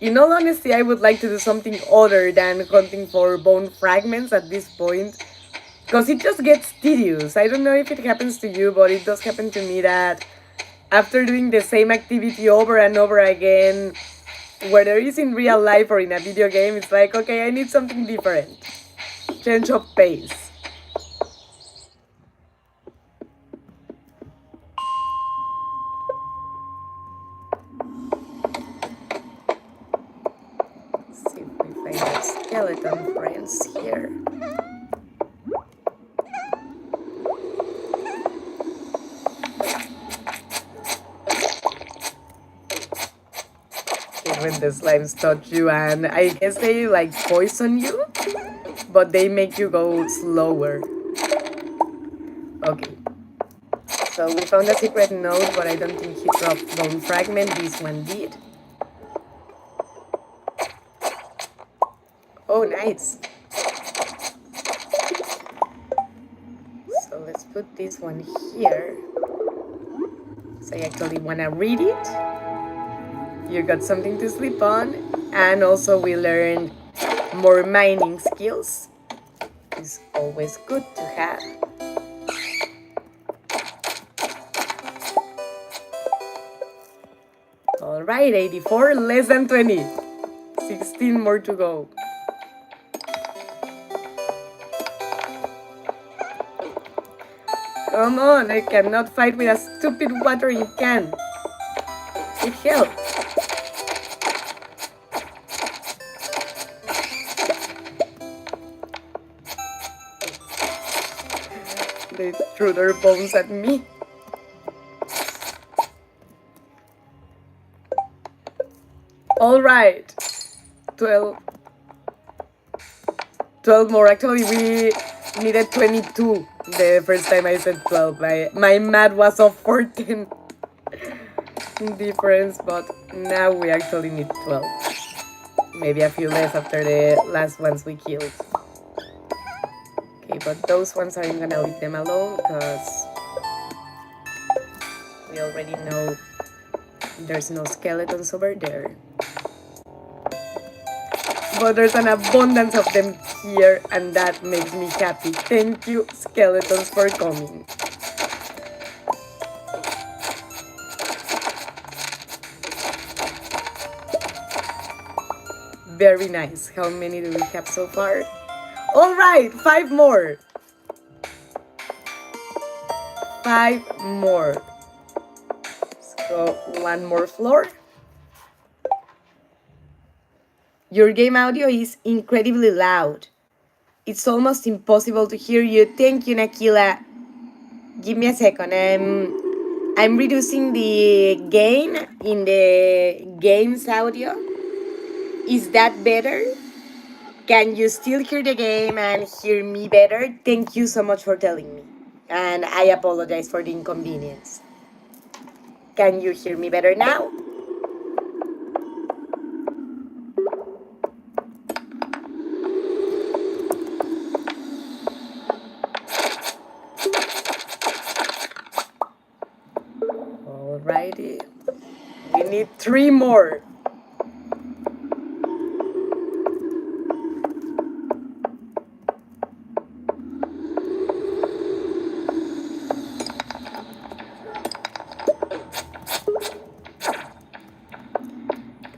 in all honesty, I would like to do something other than hunting for bone fragments at this point, because it just gets tedious. I don't know if it happens to you, but it does happen to me that after doing the same activity over and over again, whether it's in real life or in a video game, it's like, okay, I need something different. Change of pace. See if we find our skeleton friends here. When the slimes touch you, and I guess they like poison you, but they make you go slower. Okay. So we found a secret note, but I don't think he dropped bone fragment. This one did. Oh, nice. So let's put this one here. So I actually want to read it. You got something to sleep on. And also we learned more mining skills. It's always good to have. Alright, 84, less than 20. 16 more to go. Come on, I cannot fight with a stupid watering can. It helps. They threw their bones at me. Alright. 12 more. Actually, we needed 22 the first time I said 12. My math was of 14 difference, but now we actually need 12. Maybe a few less after the last ones we killed. Okay, but those ones I'm gonna leave them alone because we already know there's no skeletons over there. But there's an abundance of them here, and that makes me happy. Thank you, skeletons, for coming. Very nice. How many do we have so far? All right, 5 more. 5 more. Let's go 1 more floor. Your game audio is incredibly loud. It's almost impossible to hear you. Thank you, Nakila. Give me a second. I'm reducing the gain in the game's audio. Is that better? Can you still hear the game and hear me better? Thank you so much for telling me. And I apologize for the inconvenience. Can you hear me better now? Alrighty. We need 3 more.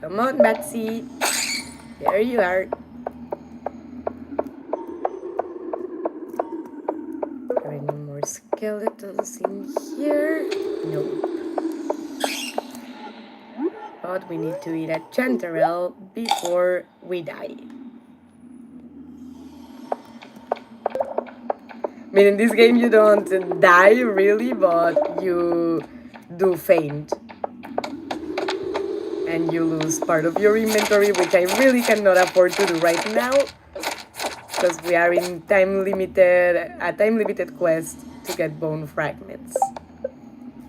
Come on, Betsy. There you are. Are there any more skeletons in here? Nope. But we need to eat a chanterelle before we die. I mean, in this game you don't die really, but you do faint. And you lose part of your inventory, which I really cannot afford to do right now, because we are in a time-limited quest to get bone fragments.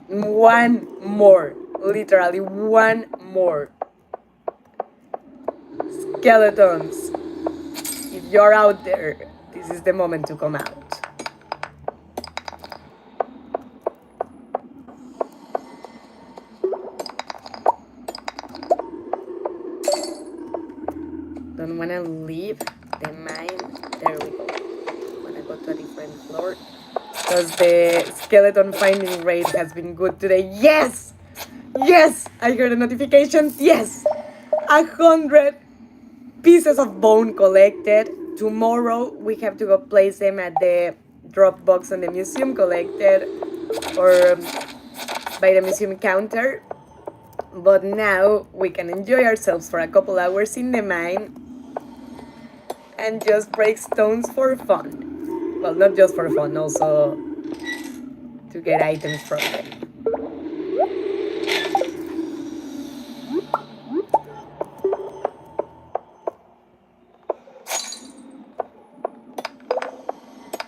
One more, literally one more. Skeletons, if you're out there, this is the moment to come out. Don't wanna leave the mine. There we go. Wanna go to a different floor, because the skeleton finding rate has been good today. Yes! Yes! I heard a notification. Yes! 100 pieces of bone collected. Tomorrow we have to go place them at the drop box on the museum collected, or by the museum counter. But now we can enjoy ourselves for a couple hours in the mine and just break stones for fun. Well, not just for fun, also to get items from them.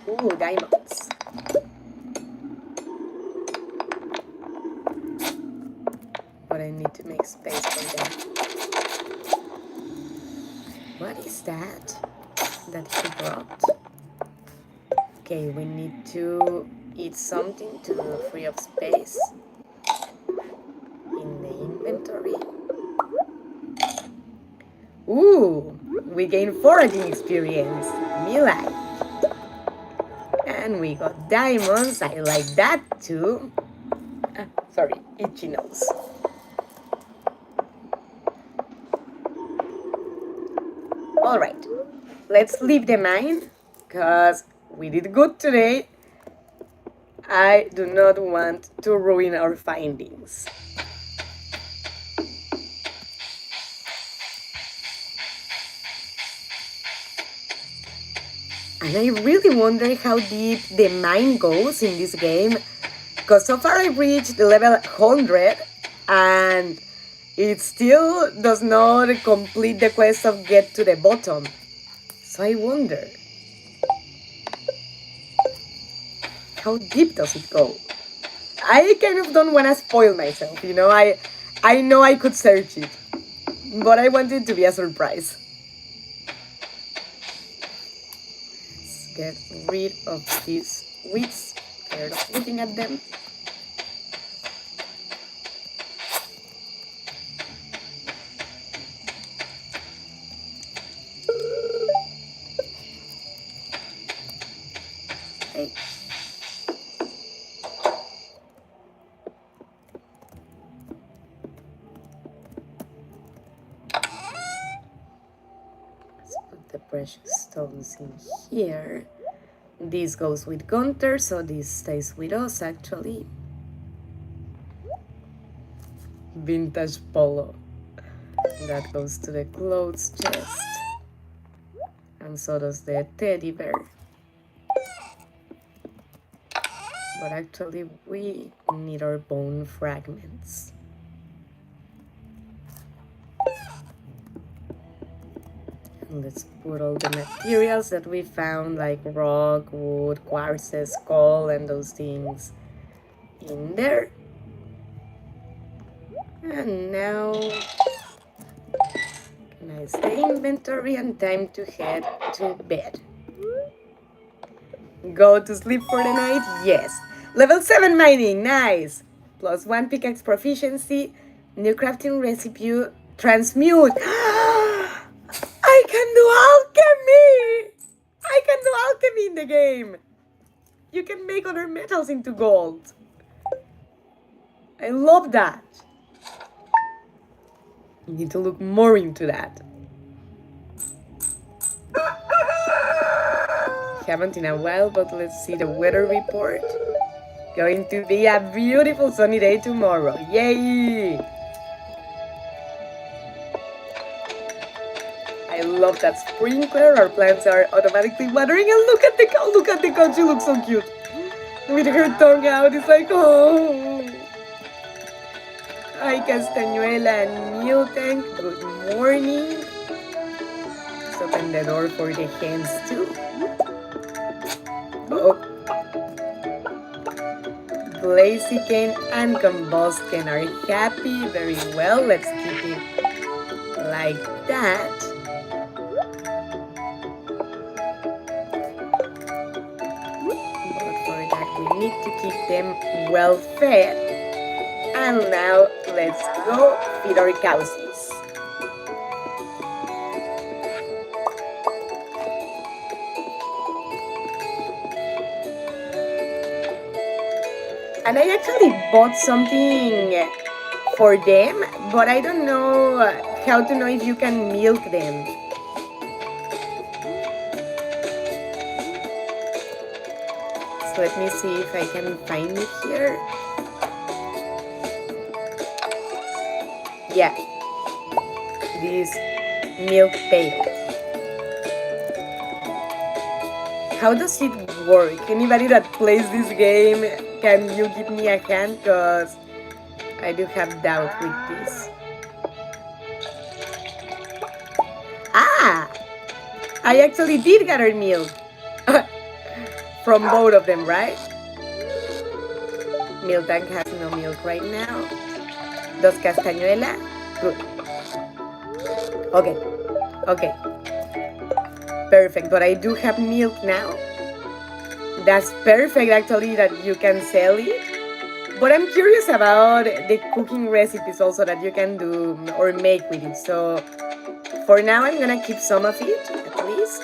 Ooh, diamonds. But I need to make space for them. What is that he dropped? Okay, we need to eat something to free up space in the inventory. Ooh, we gain foraging experience. Me like. And we got diamonds. I like that too. Sorry, itchy nose. Alright, let's leave the mine, because we did good today. I do not want to ruin our findings. And I really wonder how deep the mine goes in this game, because so far I've reached the level 100 and it still does not complete the quest of get to the bottom. So I wonder, how deep does it go? I kind of don't want to spoil myself, you know. I know I could search it, but I want it to be a surprise. Let's get rid of these weeds. Tired of looking at them. Okay. Let's put the precious stones in here. This goes with Gunther, so this stays with us actually. Vintage polo. That goes to the clothes chest. And so does the teddy bear. But actually we need our bone fragments. And let's put all the materials that we found, like rock, wood, quartz, skull, and those things in there. And now, nice the inventory and time to head to bed. Go to sleep for the night? Yes. Level 7 mining, nice. +1 pickaxe proficiency, New crafting recipe, transmute. I can do alchemy! I can do alchemy in the game. You can make other metals into gold. I love that. You need to look more into that. Haven't in a while, but let's see the weather report. Going to be a beautiful sunny day tomorrow. Yay! I love that sprinkler. Our plants are automatically watering. And look at the cow. Look at the cow. She looks so cute. With her tongue out. It's like, oh. Hi, Castañuela and Milton. Good morning. Let's open the door for the hens too. Oh. Blaziken and Combusken are happy. Very well. Let's keep it like that. But for that, we need to keep them well fed. And now let's go feed our cowsies. And I actually bought something for them, but I don't know how to know if you can milk them. So let me see if I can find it here. Yeah, this milk pail. How does it work? Anybody that plays this game, can you give me a hand? Because I do have doubt with this. Ah! I actually did get her milk. From both of them, right? Miltank has no milk right now. Does Castañuela? Good. Okay. Perfect, but I do have milk now. That's perfect, actually, that you can sell it. But I'm curious about the cooking recipes also that you can do or make with it. So for now, I'm gonna keep some of it, at least.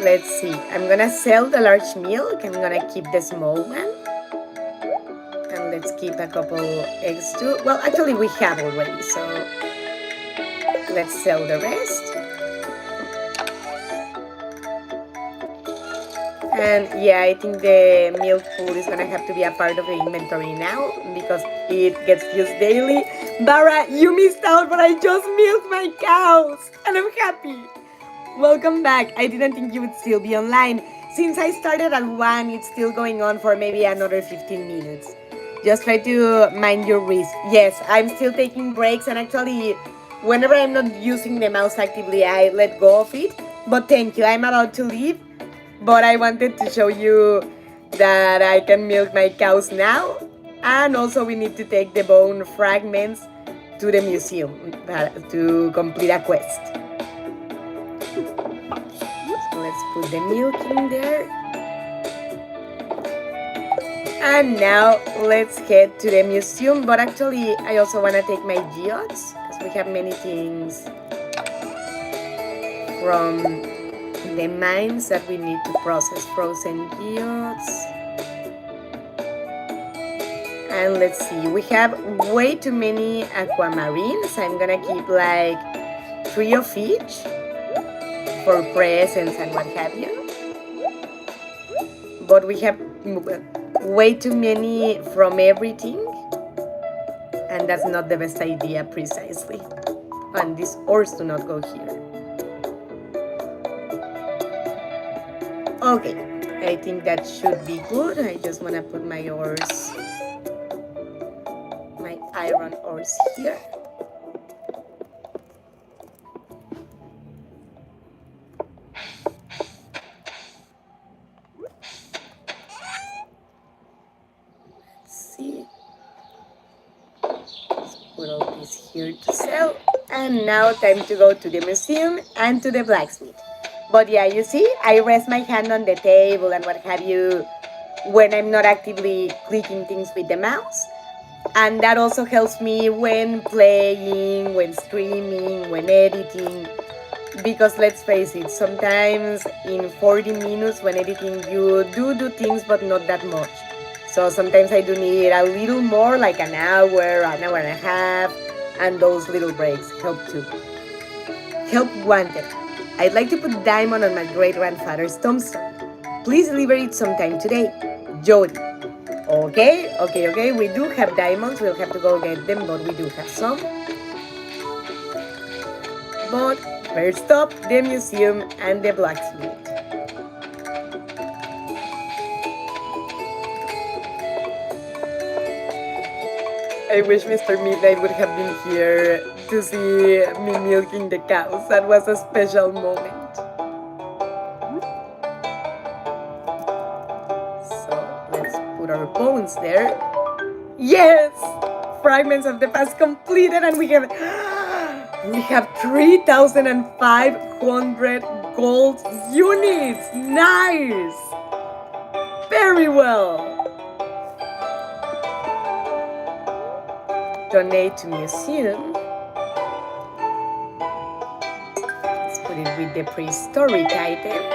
Let's see. I'm gonna sell the large milk. I'm gonna keep the small one. And let's keep a couple eggs too. Well, actually, we have already, so let's sell the rest. And yeah, I think the milk pool is gonna have to be a part of the inventory now because it gets used daily. Bara, you missed out, but I just milked my cows and I'm happy. Welcome back. I didn't think you would still be online. Since I started at 1, it's still going on for maybe another 15 minutes. Just try to mind your wrist. Yes, I'm still taking breaks, and actually, whenever I'm not using the mouse actively, I let go of it. But thank you, I'm about to leave. But I wanted to show you that I can milk my cows now. And also we need to take the bone fragments to the museum to complete a quest. So let's put the milk in there. And now let's head to the museum. But actually I also want to take my geodes because we have many things from the mines that we need to process. Frozen geodes. And let's see, we have way too many aquamarines. I'm gonna keep like 3 of each for presents and what have you. But we have way too many from everything. And that's not the best idea precisely. And these ores do not go here. Okay, I think that should be good. I just want to put my ores, my iron ores here. Let's see. Let's put all this here to sell. And now time to go to the museum and to the blacksmith. But yeah, you see, I rest my hand on the table and what have you when I'm not actively clicking things with the mouse. And that also helps me when playing, when streaming, when editing. Because let's face it, sometimes in 40 minutes when editing, you do things, but not that much. So sometimes I do need a little more, like an hour and a half, and those little breaks help too. Help wanted. I'd like to put diamond on my great grandfather's tombstone. Please deliver it sometime today. Jody. Okay. We do have diamonds. We'll have to go get them, but we do have some. But first up, the museum and the blacksmith. I wish Mr. Midnight would have been here to see me milking the cows. That was a special moment. So let's put our bones there. Yes! Fragments of the past completed, and we have 3,500 gold units. Nice! Very well. Donate to museum. Let's put it with the prehistoric items.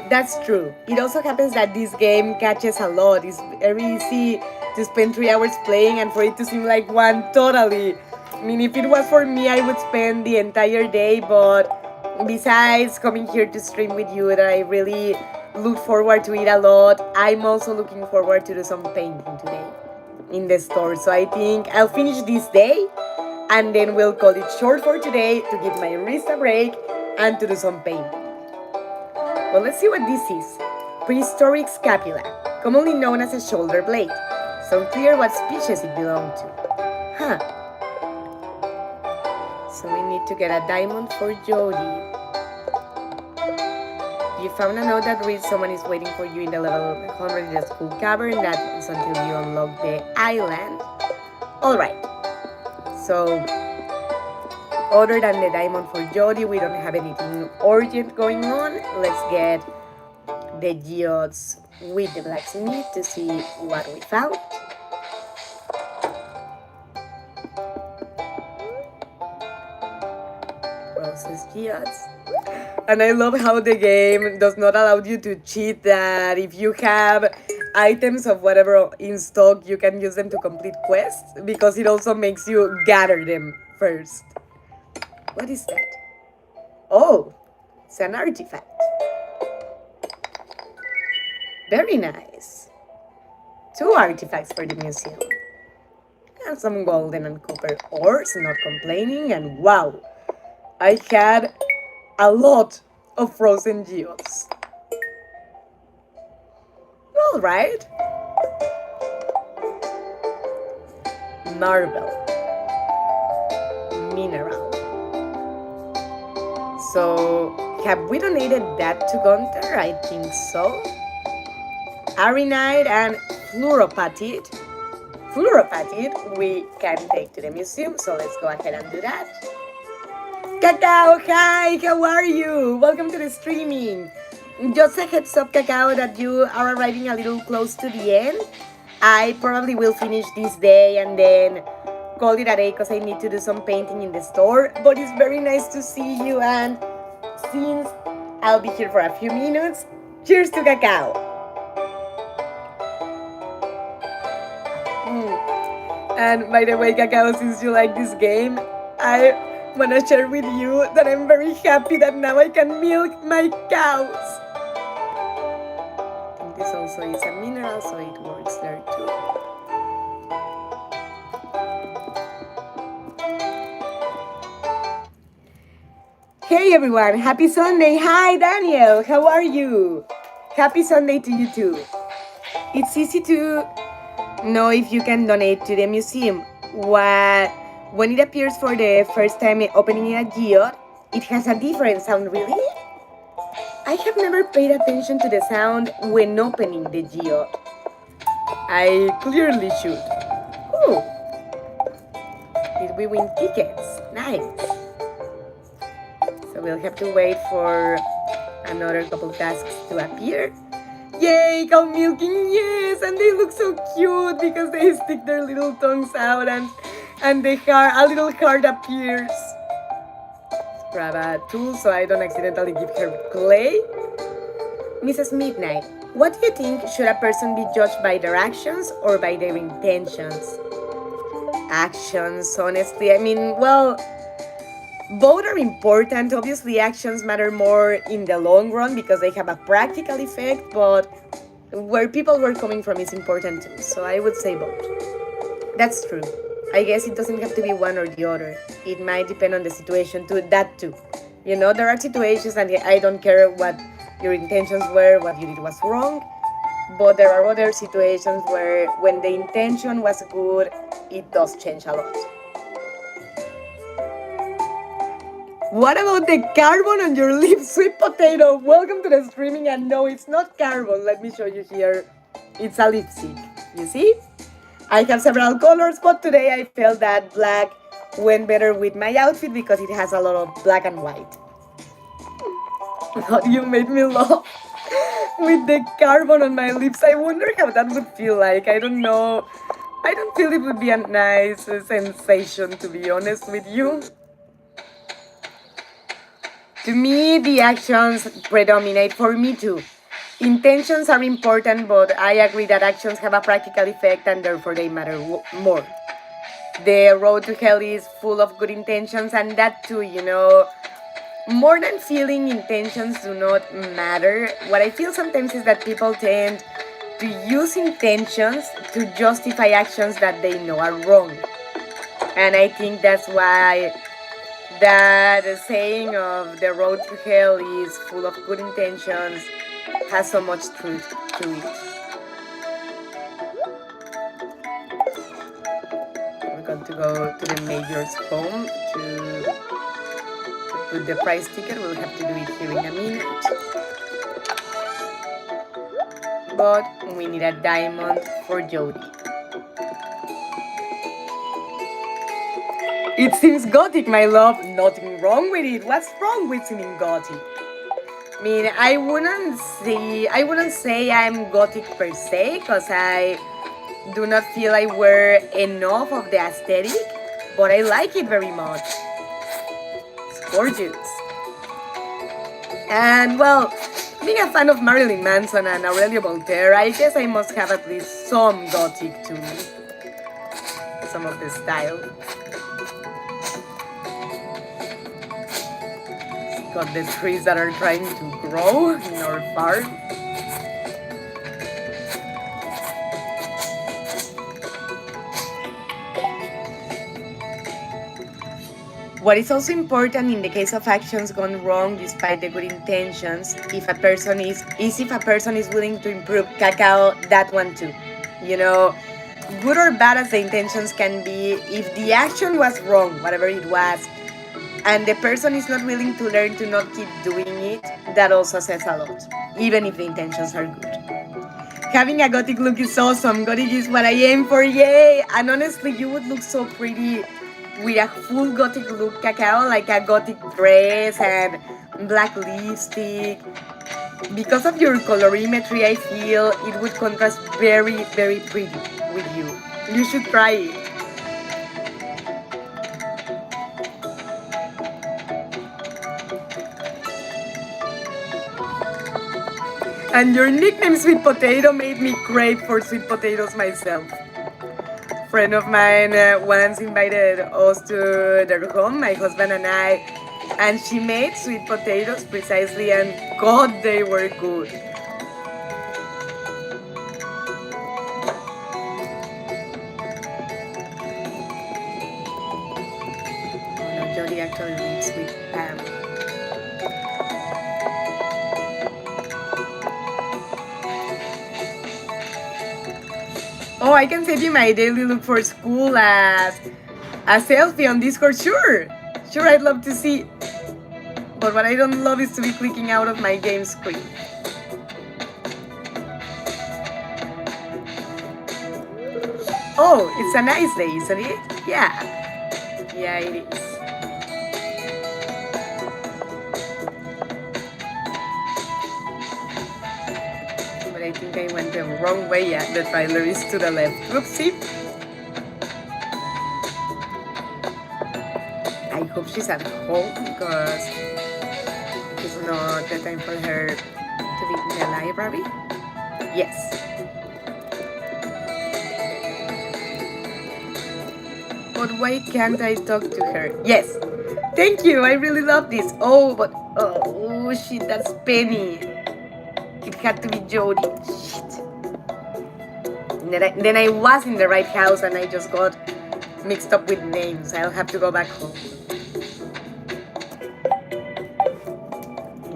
That's true. It also happens that this game catches a lot. It's very easy to spend 3 hours playing and for it to seem like one totally. I mean, if it was for me, I would spend the entire day, but besides coming here to stream with you, that I really look forward to it a lot, I'm also looking forward to do some painting today in the store. So I think I'll finish this day and then we'll call it short for today to give my wrist a break and to do some painting. Well, let's see what this is. Prehistoric scapula, commonly known as a shoulder blade. So unclear what species it belonged to. Huh. So we need to get a diamond for Jody. You found a note that reads someone is waiting for you in the level 100 in the school cavern. That is until you unlock the island. Alright. So, other than the diamond for Jody, we don't have anything urgent going on. Let's get the geodes with the blacksmith to see what we found. Process geodes. And I love how the game does not allow you to cheat, that if you have items of whatever in stock, you can use them to complete quests, because it also makes you gather them first. What is that? Oh, it's an artifact. Very nice. 2 artifacts for the museum. And some golden and copper ores, not complaining, and wow, I had a lot of frozen geodes. All right. Marble. Mineral. So, have we donated that to Gunther? I think so. Arenite and fluoropatite. Fluoropatite we can take to the museum, so let's go ahead and do that. Cacao, hi, how are you? Welcome to the streaming. Just a heads up, Cacao, that you are arriving a little close to the end. I probably will finish this day and then call it a day because I need to do some painting in the store. But it's very nice to see you, and since I'll be here for a few minutes, cheers to Cacao. And by the way, Cacao, since you like this game, I want to share with you that I'm very happy that now I can milk my cows. And this also is a mineral, so it works there too. Hey everyone, happy Sunday. Hi Daniel, how are you? Happy Sunday to you too. It's easy to know if you can donate to the museum. When it appears for the first time opening a geode, it has a different sound, really? I have never paid attention to the sound when opening the geode. I clearly should. Ooh. Did we win tickets? Nice. So we'll have to wait for another couple tasks to appear. Yay, cow milking, yes! And they look so cute because they stick their little tongues out and a little heart appears. Grab a tool so I don't accidentally give her clay. Mrs. Midnight, what do you think? Should a person be judged by their actions or by their intentions? Actions, honestly. I mean, well, both are important. Obviously, actions matter more in the long run because they have a practical effect, but where people were coming from is important too. So I would say both. That's true. I guess it doesn't have to be one or the other. It might depend on the situation too. That too. You know, there are situations and I don't care what your intentions were, what you did was wrong. But there are other situations where when the intention was good, it does change a lot. What about the carbon on your lips, sweet potato? Welcome to the streaming, and no, it's not carbon. Let me show you here. It's a lipstick. You see? I have several colors, but today I felt that black went better with my outfit because it has a lot of black and white. God, you made me laugh with the carbon on my lips. I wonder how that would feel like. I don't know. I don't feel it would be a nice sensation, to be honest with you. To me, the actions predominate for me too. Intentions are important, but I agree that actions have a practical effect and therefore they matter more. The road to hell is full of good intentions, and that too, you know, more than feeling, intentions do not matter. What I feel sometimes is that people tend to use intentions to justify actions that they know are wrong. And I think that's why that saying of the road to hell is full of good intentions has so much truth to it. We're going to go to the mayor's home to put the price ticket. We'll have to do it here in a minute. But we need a diamond for Jody. It seems gothic, my love. Nothing wrong with it. What's wrong with seeming gothic? I mean, I wouldn't say I'm gothic per se, because I do not feel I wear enough of the aesthetic, but I like it very much. It's gorgeous. And well, being a fan of Marilyn Manson and Aurelio Voltaire, I guess I must have at least some gothic to me. Some of the style. Got the trees that are trying to grow in our farm. What is also important in the case of actions gone wrong despite the good intentions, if a person is willing to improve cacao, that one too. You know, good or bad as the intentions can be, if the action was wrong, whatever it was, and the person is not willing to learn to not keep doing it, that also says a lot, even if the intentions are good. Having a gothic look is awesome. Gothic is what I aim for, yay! And honestly, you would look so pretty with a full gothic look, cacao, like a gothic dress and black lipstick. Because of your colorimetry, I feel it would contrast very, very pretty with you. You should try it. And your nickname, Sweet Potato, made me crave for sweet potatoes myself. A friend of mine once invited us to their home, my husband and I, and she made sweet potatoes precisely, and God, they were good. Oh no, Jody actually lives with Pam. Oh, I can send you my daily look for school as a selfie on Discord. Sure, I'd love to see. But what I don't love is to be clicking out of my game screen. Oh, it's a nice day, isn't it? Yeah, it is. But I think I went the wrong way. Yeah, the trailer is to the left. Oopsie. I hope she's at home because it's not the time for her to be in the library. Yes. But why can't I talk to her? Yes. Thank you. I really love this. Oh, but oh shit, that's Penny. It had to be Jody. Shit. Then I was in the right house and I just got mixed up with names. I'll have to go back home.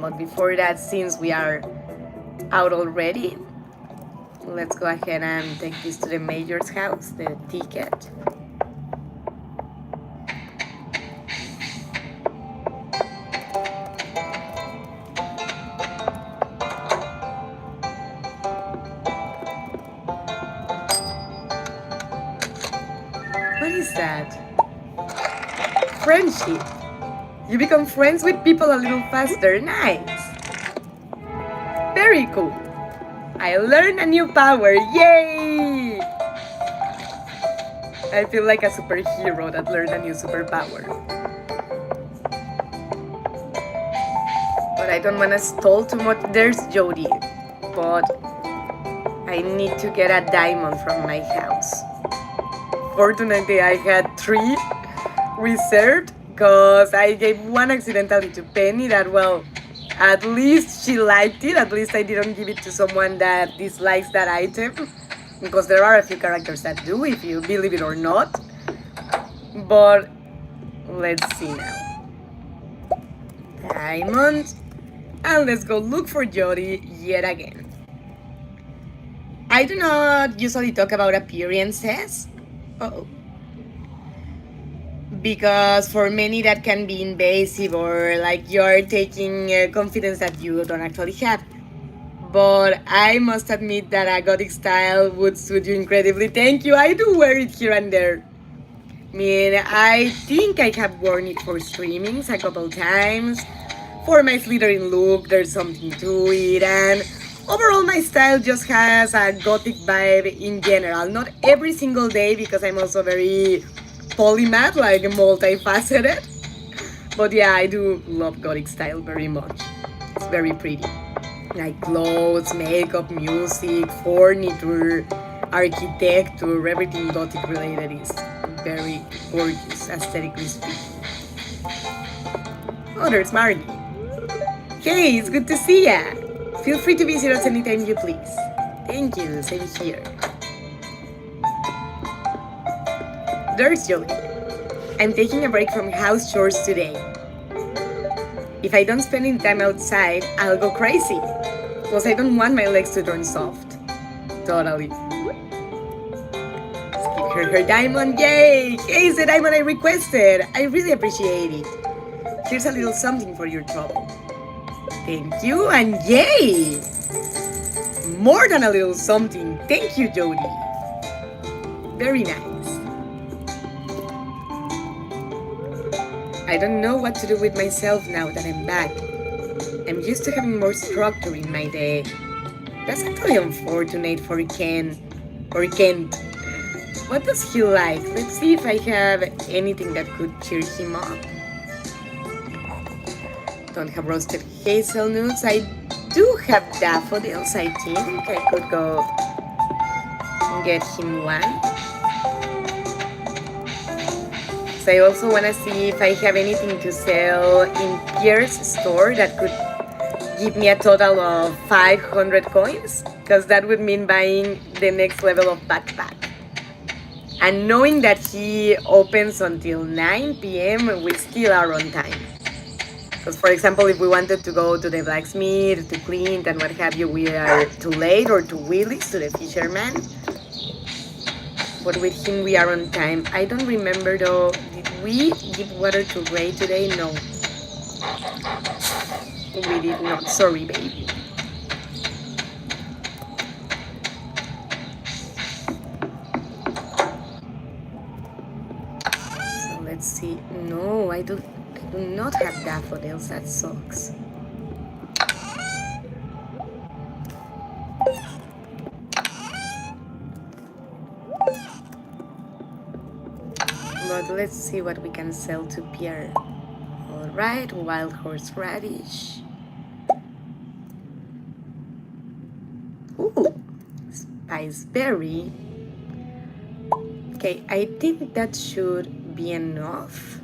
But before that, since we are out already, let's go ahead and take this to the mayor's house, the ticket. What is that? Friendship. You become friends with people a little faster. Nice. Very cool. I learned a new power. Yay! I feel like a superhero that learned a new superpower. But I don't want to stall too much. There's Jody. But I need to get a diamond from my house. Fortunately, I had 3 reserved because I gave one accidentally to Penny that, well, at least she liked it. At least I didn't give it to someone that dislikes that item. Because there are a few characters that do, if you believe it or not. But let's see now. Diamond. And let's go look for Jody yet again. I do not usually talk about appearances. Uh-oh. Because for many that can be invasive or like you're taking confidence that you don't actually have. But I must admit that a gothic style would suit you incredibly. Thank you. I do wear it here and there. I mean, I think I have worn it for streamings a couple times. For my Slytherin look, there's something to it. And overall, my style just has a gothic vibe in general. Not every single day because I'm also very polymath, like multifaceted. But yeah, I do love gothic style very much. It's very pretty. Like clothes, makeup, music, furniture, architecture, everything gothic related is very gorgeous, aesthetically speaking. Oh, there's Margie. Hey, it's good to see ya. Feel free to visit us anytime you please. Thank you, same here. There's Jody. I'm taking a break from house chores today. If I don't spend any time outside, I'll go crazy. Plus, I don't want my legs to turn soft. Totally. Let's give her diamond. Yay! Hey, it's the diamond I requested. I really appreciate it. Here's a little something for your trouble. Thank you, and yay! More than a little something. Thank you, Jody. Very nice. I don't know what to do with myself now that I'm back. I'm used to having more structure in my day. That's actually unfortunate for Ken. Or Kent. What does he like? Let's see if I have anything that could cheer him up. Don't have roasted hazelnuts. I do have daffodils, I think. I could go and get him one. So I also want to see if I have anything to sell in Pierre's store that could give me a total of 500 coins. Because that would mean buying the next level of backpack. And knowing that he opens until 9 p.m., we still are on time. Because, for example, if we wanted to go to the blacksmith, to Clint, and what have you, we are too late, or to Willis, to the fisherman. But with him, we are on time. I don't remember, though. Did we give water to Ray today? No. We did not. Sorry, baby. So let's see. No, I do not have daffodils. That sucks. But let's see what we can sell to Pierre. Alright, wild horseradish. Ooh, spiceberry. Okay, I think that should be enough.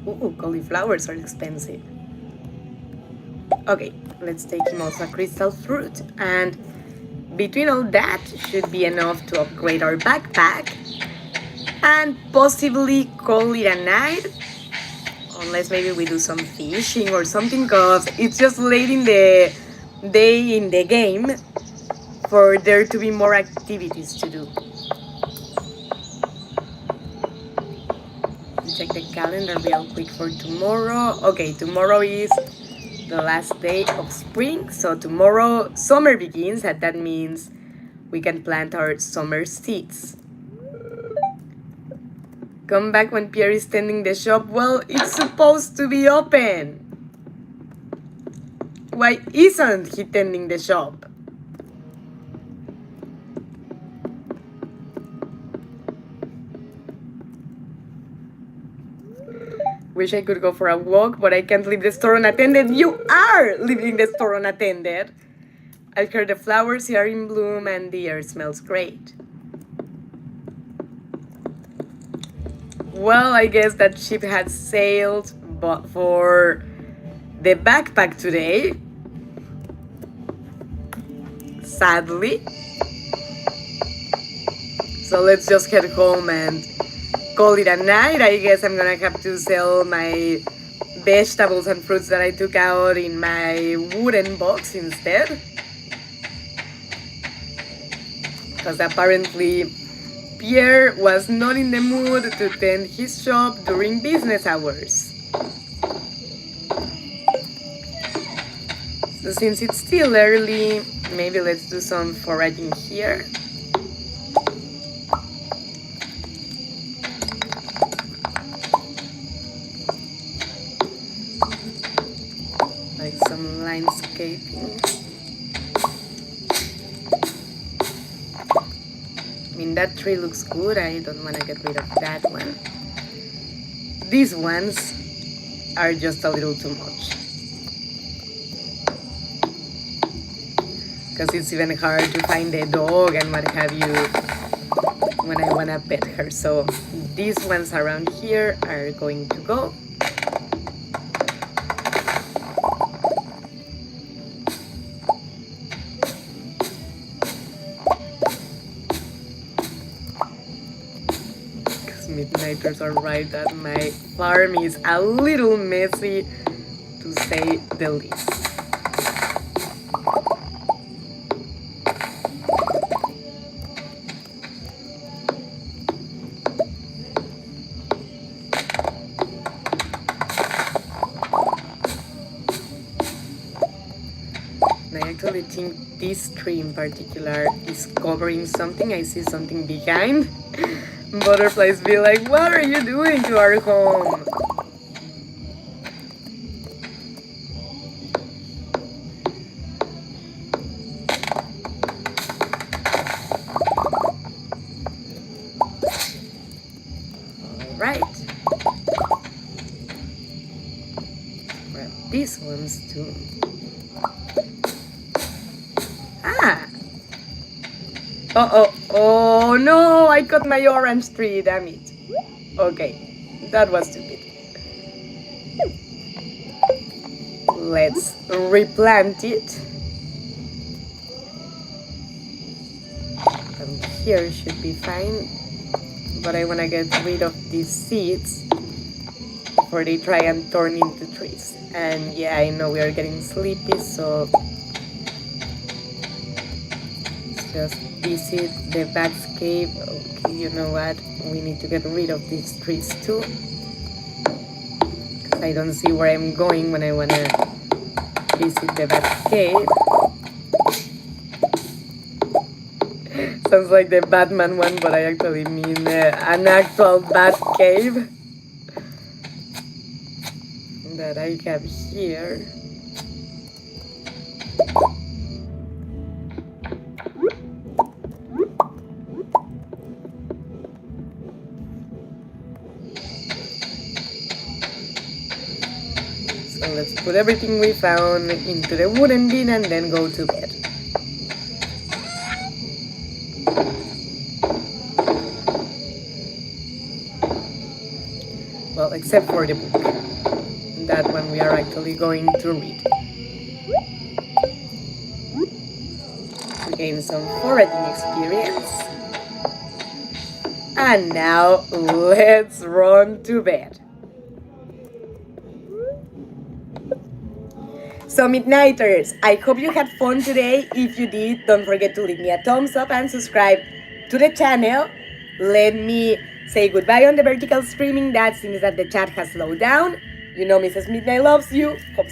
Ooh, cauliflowers are expensive. Okay, let's take mimosa crystal fruit, and between all that should be enough to upgrade our backpack and possibly call it a night, unless maybe we do some fishing or something, because it's just late in the day in the game for there to be more activities to do. Check the calendar real quick for tomorrow. Okay, tomorrow is the last day of spring, so tomorrow summer begins, and that means we can plant our summer seeds. Come back when Pierre is tending the shop. Well, it's supposed to be open. Why isn't he tending the shop? Wish I could go for a walk, but I can't leave the store unattended. You are leaving the store unattended. I've heard the flowers here in bloom and the air smells great. Well, I guess that ship had sailed but for the backpack today. Sadly. So let's just head home and call it a night. I guess I'm gonna have to sell my vegetables and fruits that I took out in my wooden box instead. Because apparently Pierre was not in the mood to tend his shop during business hours. So since it's still early, maybe let's do some foraging here. Like some landscaping. I mean, that tree looks good. I don't want to get rid of that one. These ones are just a little too much. Because it's even hard to find a dog and what have you when I want to pet her. So these ones around here are going to go. Midnighters are right that my farm is a little messy, to say the least. And I actually think this tree in particular is covering something. I see something behind. Butterflies be like, what are you doing to our home? Alright. Grab these ones too. Ah! Oh no, I cut my orange tree, damn it. Okay, that was stupid. Let's replant it. And here should be fine. But I want to get rid of these seeds before they try and turn into trees. And yeah, I know we are getting sleepy, so let's just visit the bat's cave. Okay, you know what? We need to get rid of these trees too. Because I don't see where I'm going when I want to visit the bat's cave. Sounds like the Batman one, but I actually mean an actual bat cave that I have here. So let's put everything we found into the wooden bin and then go to bed. Well, except for the book. That one we are actually going to read. To gain some foraging experience. And now let's run to bed. So Midnighters, I hope you had fun today. If you did, don't forget to leave me a thumbs up and subscribe to the channel. Let me say goodbye on the vertical streaming. That seems that the chat has slowed down. You know Mrs. Midnight loves you. Hope